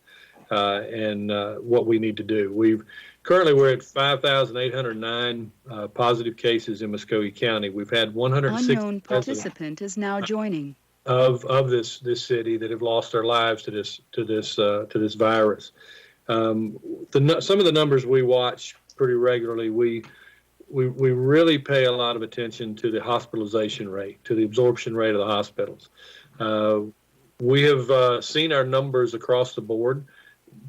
and what we need to do. Currently, we're at 5,809 positive cases in Muskogee County. We've had 106 unknown participant is now joining of this city that have lost their lives to this virus. Some of the numbers we watch pretty regularly. We really pay a lot of attention to the hospitalization rate, to the absorption rate of the hospitals. We have seen our numbers across the board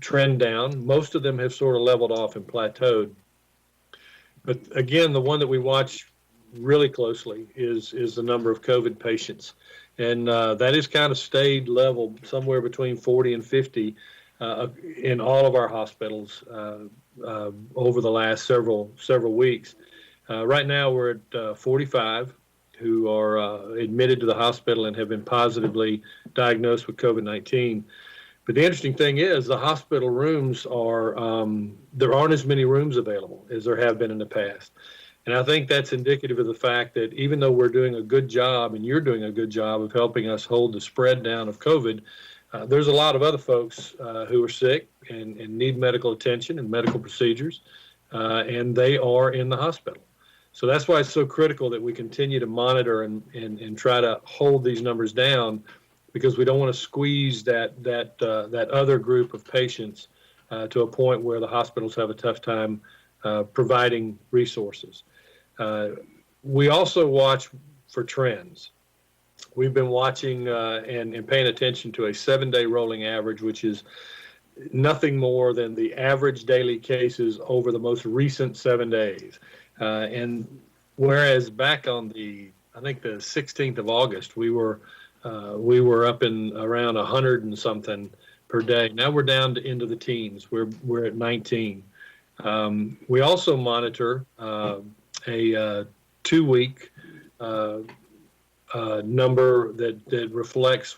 trend down. Most of them have sort of leveled off and plateaued. But again, the one that we watch really closely is the number of COVID patients. And that has kind of stayed level somewhere between 40 and 50 in all of our hospitals over the last several weeks. Right now, we're at 45 who are admitted to the hospital and have been positively diagnosed with COVID-19. But the interesting thing is the hospital rooms there aren't as many rooms available as there have been in the past. And I think that's indicative of the fact that even though we're doing a good job and you're doing a good job of helping us hold the spread down of COVID, there's a lot of other folks who are sick and need medical attention and medical procedures, and they are in the hospital. So that's why it's so critical that we continue to monitor and try to hold these numbers down, because we don't want to squeeze that other group of patients to a point where the hospitals have a tough time providing resources. We also watch for trends. We've been watching and paying attention to a 7-day rolling average, which is nothing more than the average daily cases over the most recent 7 days. And whereas back on I think the 16th of August, we were up in around 100 and something per day. Now we're down into the teens. We're at 19. We also monitor a 2-week number that reflects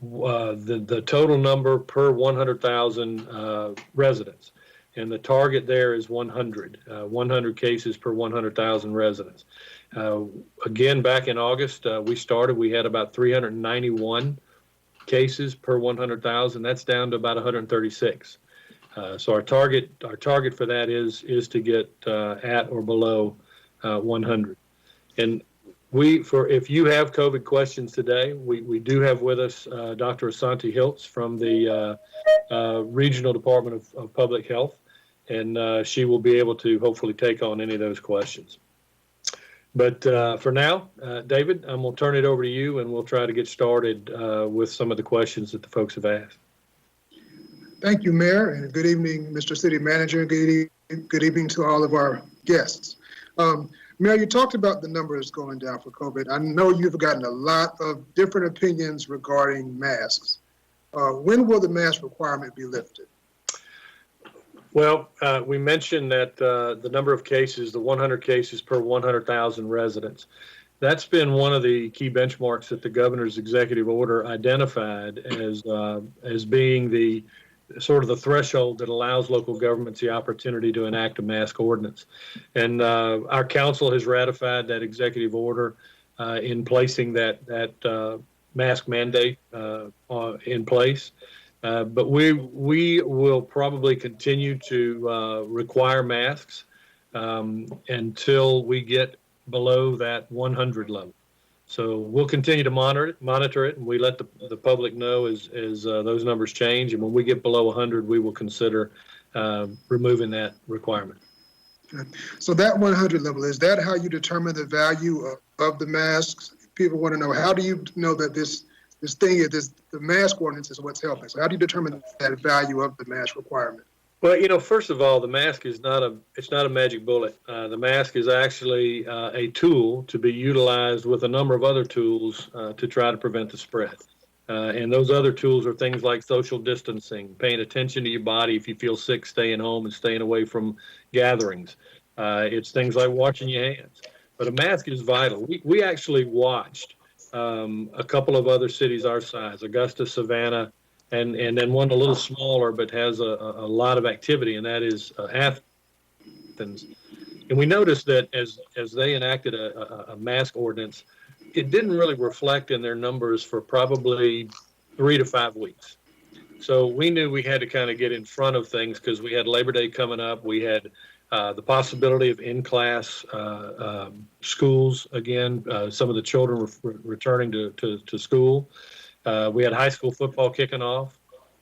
the total number per 100,000 residents. And the target there is 100 cases per 100,000 residents. Again, back in August, we had about 391 cases per 100,000. That's down to about 136. So our target for that is to get at or below 100. And if you have COVID questions today, we do have with us Dr. Asante Hiltz from the Regional Department of Public Health, and she will be able to hopefully take on any of those questions. But for now, David, I'm going to turn it over to you, and we'll try to get started with some of the questions that the folks have asked. Thank you, Mayor, and good evening, Mr. City Manager. Good evening to all of our guests. Mayor, you talked about the numbers going down for COVID. I know you've gotten a lot of different opinions regarding masks. When will the mask requirement be lifted? Well, we mentioned that the number of cases, the 100 cases per 100,000 residents, that's been one of the key benchmarks that the governor's executive order identified as being the sort of the threshold that allows local governments the opportunity to enact a mask ordinance. And our council has ratified that executive order in placing that mask mandate in place. But we will probably continue to require masks until we get below that 100 level. So we'll continue to monitor it, and we let the public know as those numbers change. And when we get below 100, we will consider removing that requirement. Okay. So that 100 level, is that how you determine the value of the masks? People want to know, how do you know that the mask ordinance is what's helping? So how do you determine that value of the mask requirement? Well, first of all, the mask is not a magic bullet. The mask is actually a tool to be utilized with a number of other tools to try to prevent the spread. And those other tools are things like social distancing, paying attention to your body. If you feel sick, staying home and staying away from gatherings. It's things like washing your hands. But a mask is vital. We actually watched a couple of other cities our size, Augusta, Savannah, and then one a little smaller but has a lot of activity, and that is Athens. And we noticed that as they enacted a mask ordinance, it didn't really reflect in their numbers for probably 3 to 5 weeks. So we knew we had to kind of get in front of things because we had Labor Day coming up. We had the possibility of in-class schools again. Some of the children were returning to school. We had high school football kicking off,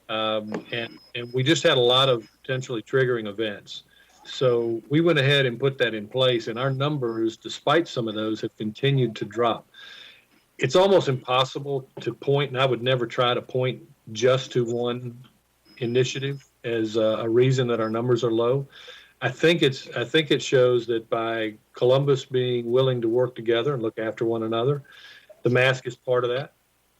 and we just had a lot of potentially triggering events. So we went ahead and put that in place, and our numbers, despite some of those, have continued to drop. It's almost impossible to point, and I would never try to point just to one initiative as a reason that our numbers are low. I think it shows that by Columbus being willing to work together and look after one another, the mask is part of that.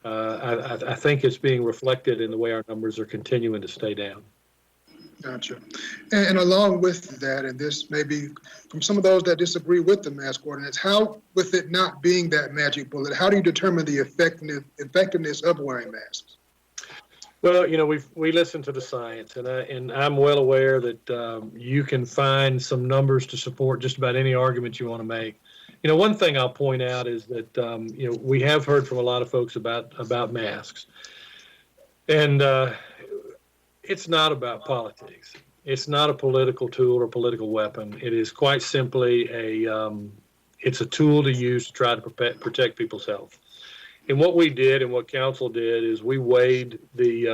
I think it's being reflected in the way our numbers are continuing to stay down. Gotcha. And along with that, and this may be from some of those that disagree with the mask ordinance, how, with it not being that magic bullet, how do you determine the effectiveness of wearing masks? Well, we listen to the science, and I'm well aware that you can find some numbers to support just about any argument you want to make. One thing I'll point out is that we have heard from a lot of folks about masks, and it's not about politics. It's not a political tool or political weapon. It is quite simply it's a tool to use to try to protect people's health. And what we did and what council did is we weighed we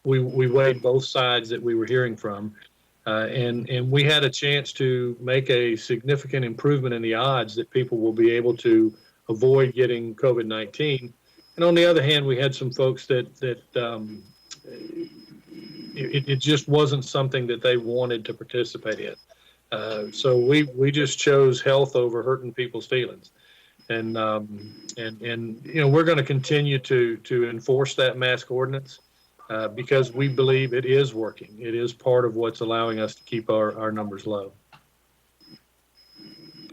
weighed both sides that we were hearing from, and we had a chance to make a significant improvement in the odds that people will be able to avoid getting COVID-19. And on the other hand, we had some folks that it just wasn't something that they wanted to participate in. So we just chose health over hurting people's feelings. And we're going to continue to enforce that mask ordinance because we believe it is working. It is part of what's allowing us to keep our numbers low.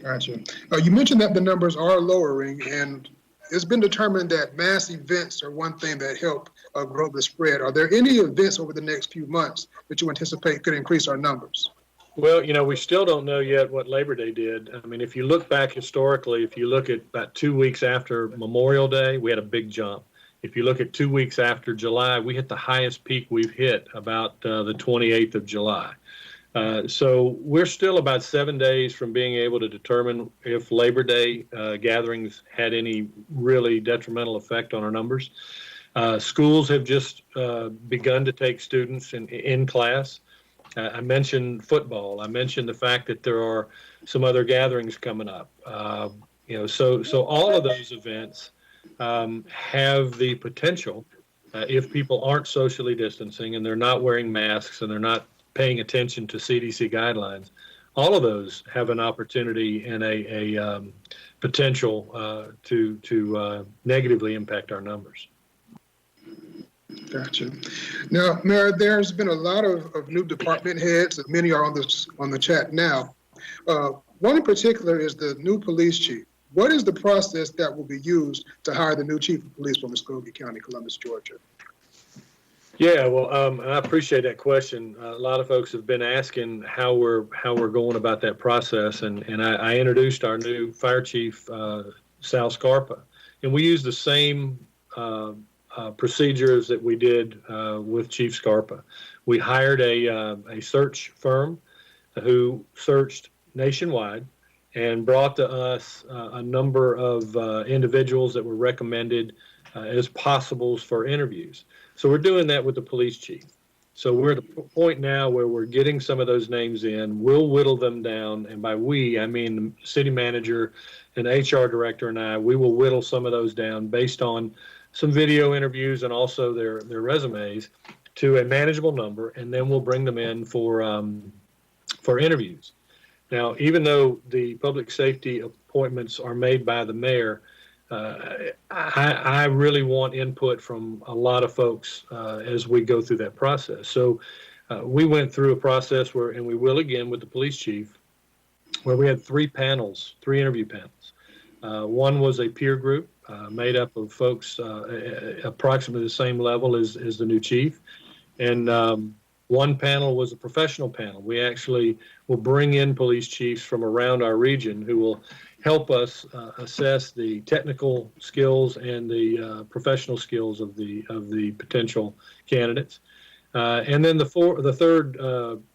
Gotcha. You mentioned that the numbers are lowering, and it's been determined that mass events are one thing that help grow the spread. Are there any events over the next few months that you anticipate could increase our numbers? Well, we still don't know yet what Labor Day did. I mean, if you look back historically, if you look at about 2 weeks after Memorial Day, we had a big jump. If you look at 2 weeks after July, we hit the highest peak we've hit about the 28th of July. So we're still about 7 days from being able to determine if Labor Day gatherings had any really detrimental effect on our numbers. Schools have just begun to take students in class. I mentioned football. I mentioned the fact that there are some other gatherings coming up. So all of those events have the potential, if people aren't socially distancing and they're not wearing masks and they're not paying attention to CDC guidelines, all of those have an opportunity and a potential to negatively impact our numbers. Gotcha. Now, Mayor, there's been a lot of new department heads, and many are on the chat now. One in particular is the new police chief. What is the process that will be used to hire the new chief of police for Muskogee County, Columbus, Georgia? Yeah, well, I appreciate that question. A lot of folks have been asking how we're going about that process, and I introduced our new fire chief, Sal Scarpa, and we use the same procedures that we did with Chief Scarpa. We hired a search firm who searched nationwide and brought to us a number of individuals that were recommended as possibles for interviews. So we're doing that with the police chief. So we're at a point now where we're getting some of those names in. We'll whittle them down, and by we, I mean the city manager and HR director and I. We will whittle some of those down based on some video interviews and also their resumes to a manageable number, and then we'll bring them in for interviews. Now, even though the public safety appointments are made by the mayor, I really want input from a lot of folks as we go through that process. So we went through a process where, and we will again with the police chief, where we had three interview panels. One was a peer group made up of folks approximately the same level as the new chief. And one panel was a professional panel. We actually will bring in police chiefs from around our region who will help us assess the technical skills and the professional skills of the potential candidates. And then the third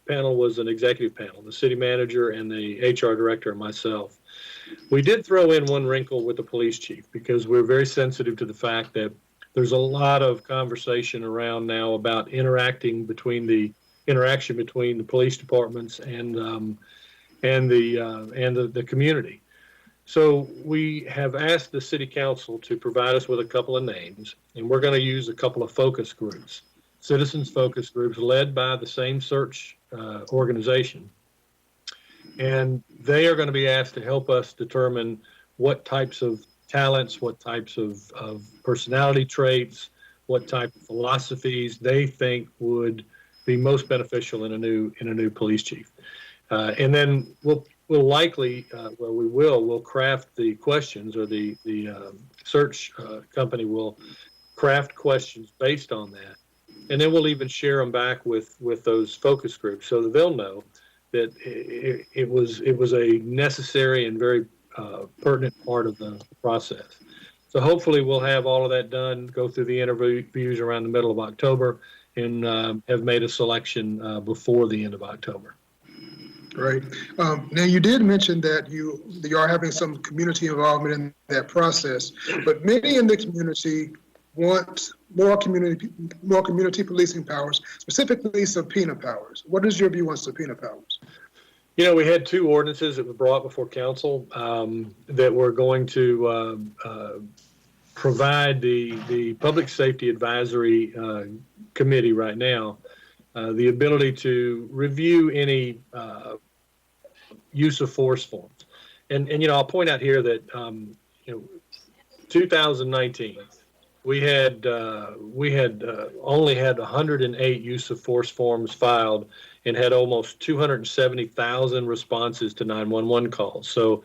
panel was an executive panel, the city manager and the HR director and myself. We did throw in one wrinkle with the police chief because we're very sensitive to the fact that there's a lot of conversation around now about interaction between the police departments and the community. So we have asked the city council to provide us with a couple of names, and we're going to use a couple of focus groups, citizens focus groups led by the same search organization. And they are going to be asked to help us determine what types of talents, what types of personality traits, what type of philosophies they think would be most beneficial in a new police chief. And then we'll likely, we'll craft the questions, or the search company will craft questions based on that. And then we'll even share them back with those focus groups so that they'll know that it was a necessary and very pertinent part of the process. So hopefully we'll have all of that done, go through the interviews around the middle of October, and have made a selection before the end of October. Right. Now, you did mention that you are having some community involvement in that process, but many in the community want more community policing powers, specifically subpoena powers. What is your view on subpoena powers? You know, we had two ordinances that were brought before council that were going to provide the Public Safety Advisory Committee right now the ability to review any use of force forms. And you know, I'll point out here that 2019, we had only had 108 use of force forms filed and had almost 270,000 responses to 911 calls. So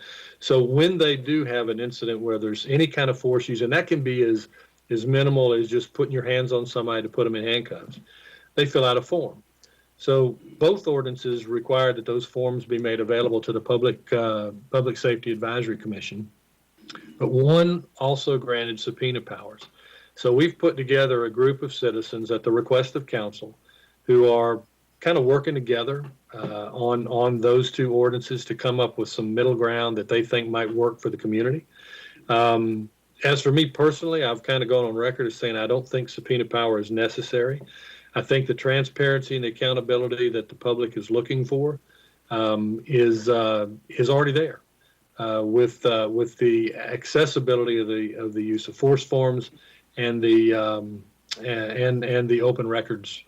when they do have an incident where there's any kind of force use, and that can be as minimal as just putting your hands on somebody to put them in handcuffs, they fill out a form. So both ordinances require that those forms be made available to the Public Safety Advisory Commission, but one also granted subpoena powers. So we've put together a group of citizens at the request of council who are kind of working together on those two ordinances to come up with some middle ground that they think might work for the community. As for me personally, I've kind of gone on record as saying I don't think subpoena power is necessary. I think the transparency and the accountability that the public is looking for is already there with the accessibility of the use of force forms and the Open Records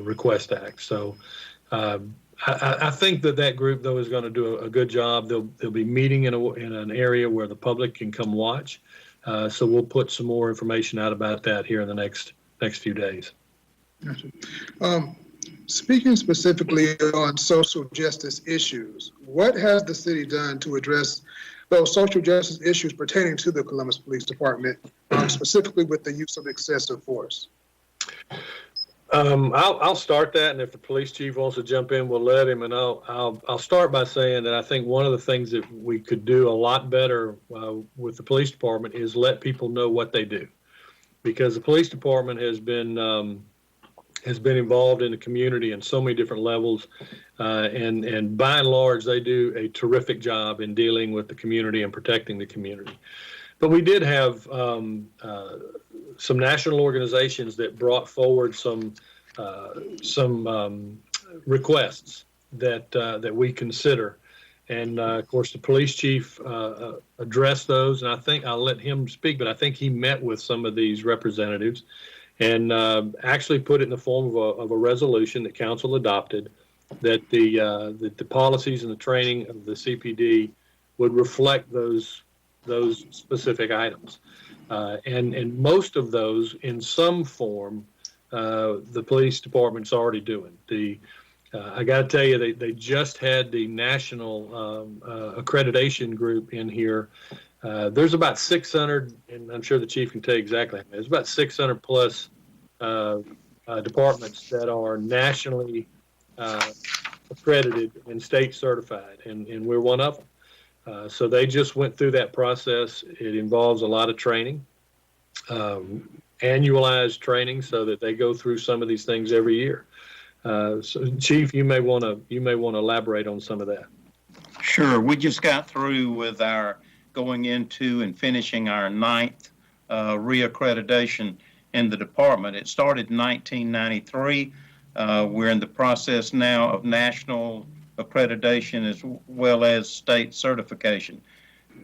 Request Act. So I think that group though is going to do a good job. They'll be meeting in an area where the public can come watch. So we'll put some more information out about that here in the next few days. Gotcha. Speaking specifically on social justice issues, what has the city done to address those social justice issues pertaining to the Columbus Police Department, specifically with the use of excessive force? I'll start that, and if the police chief wants to jump in, we'll let him. And I'll start by saying that I think one of the things that we could do a lot better with the police department is let people know what they do, because the police department has been involved in the community in so many different levels, and by and large, they do a terrific job in dealing with the community and protecting the community. But we did have some national organizations that brought forward some requests that we consider, and of course the police chief addressed those, and I think I'll let him speak. But I think he met with some of these representatives and actually put it in the form of a resolution that council adopted, that the policies and the training of the CPD would reflect those specific items. And most of those, in some form, the police department's already doing. I got to tell you, they just had the national accreditation group in here. There's about 600, and I'm sure the chief can tell you exactly. There's about 600 plus departments that are nationally accredited and state certified, and we're one of them. So they just went through that process. It involves a lot of training, annualized training, so that they go through some of these things every year. So, Chief, you may want to elaborate on some of that. Sure. We just got through with our going into and finishing our 9th reaccreditation in the department. It started in 1993. We're in the process now of national accreditation as well as state certification.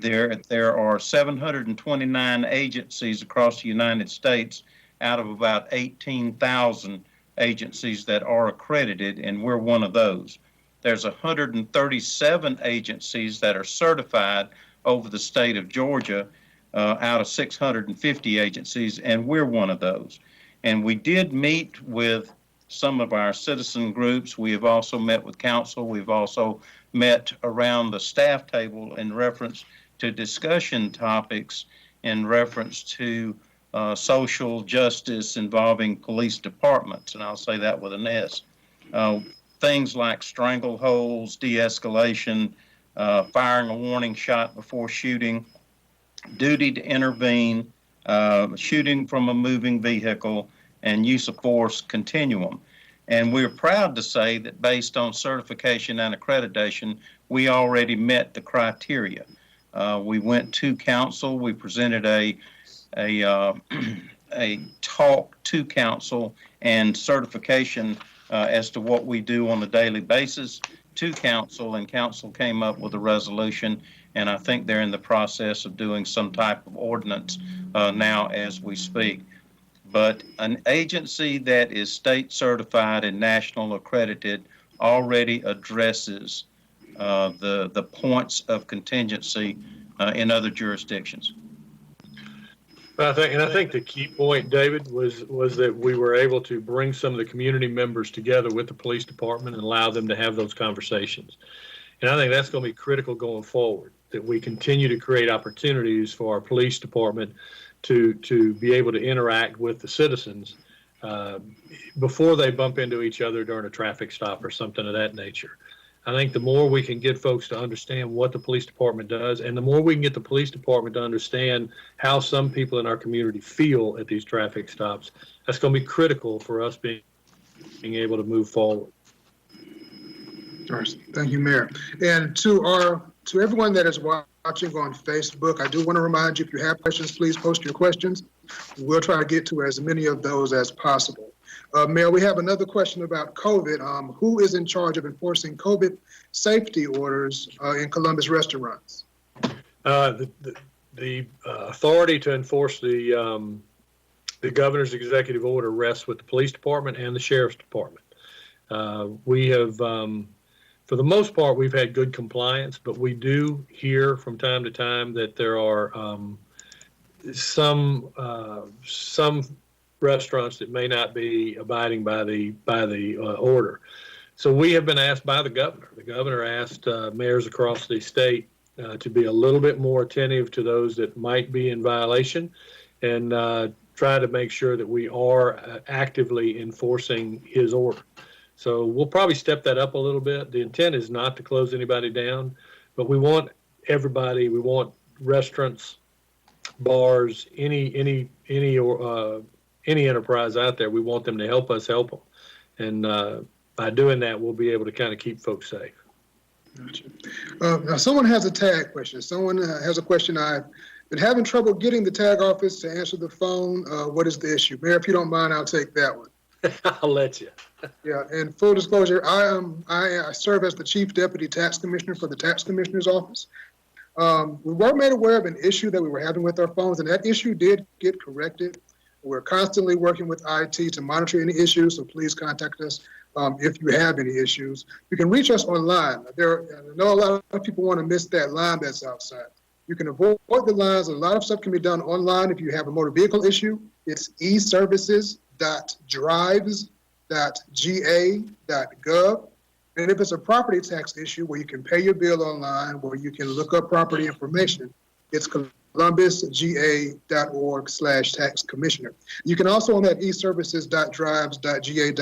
There are 729 agencies across the United States out of about 18,000 agencies that are accredited, and we're one of those. There's 137 agencies that are certified over the state of Georgia out of 650 agencies, and we're one of those. And we did meet with some of our citizen groups. We have also met with council. We've also met around the staff table in reference to discussion topics in reference to social justice involving police departments, and I'll say that with an S. Things like strangleholds, de-escalation, firing a warning shot before shooting, duty to intervene, shooting from a moving vehicle, and use of force continuum. And we're proud to say that based on certification and accreditation, we already met the criteria. We went to council. We presented a talk to council and certification as to what we do on a daily basis to council, and council came up with a resolution, and I think they're in the process of doing some type of ordinance now as we speak. But an agency that is state certified and national accredited already addresses the points of contingency in other jurisdictions. I think the key point, David, was that we were able to bring some of the community members together with the police department and allow them to have those conversations. And I think that's going to be critical going forward, that we continue to create opportunities for our police department to be able to interact with the citizens before they bump into each other during a traffic stop or something of that nature. I think the more we can get folks to understand what the police department does, and the more we can get the police department to understand how some people in our community feel at these traffic stops, that's going to be critical for us being able to move forward. All right. Thank you, Mayor. And to everyone that is watching on Facebook, I do want to remind you, if you have questions, please post your questions. We'll try to get to as many of those as possible. Mayor, we have another question about COVID. Who is in charge of enforcing COVID safety orders in Columbus restaurants? The authority to enforce the governor's executive order rests with the police department and the sheriff's department. We have, for the most part, we've had good compliance, but we do hear from time to time that there are some restaurants that may not be abiding by the order. So we have been asked by the governor. The governor asked mayors across the state to be a little bit more attentive to those that might be in violation and try to make sure that we are actively enforcing his order. So we'll probably step that up a little bit. The intent is not to close anybody down, but we want everybody, we want restaurants, bars, any enterprise out there, we want them to help us help them. And by doing that, we'll be able to kind of keep folks safe. Gotcha. Now, someone has a tag question. Someone has a question. I've been having trouble getting the tag office to answer the phone. What is the issue? Mayor, if you don't mind, I'll take that one. I'll let you. Yeah, and full disclosure, I serve as the Chief Deputy Tax Commissioner for the Tax Commissioner's Office. We were made aware of an issue that we were having with our phones, and that issue did get corrected. We're constantly working with IT to monitor any issues, so please contact us if you have any issues. You can reach us online. I know a lot of people want to miss that line that's outside. You can avoid the lines. A lot of stuff can be done online. If you have a motor vehicle issue, it's eservices.drives.ga.gov. And if it's a property tax issue where you can pay your bill online, where you can look up property information, it's columbusga.org/tax commissioner. You can also on that eservices.drives.ga.gov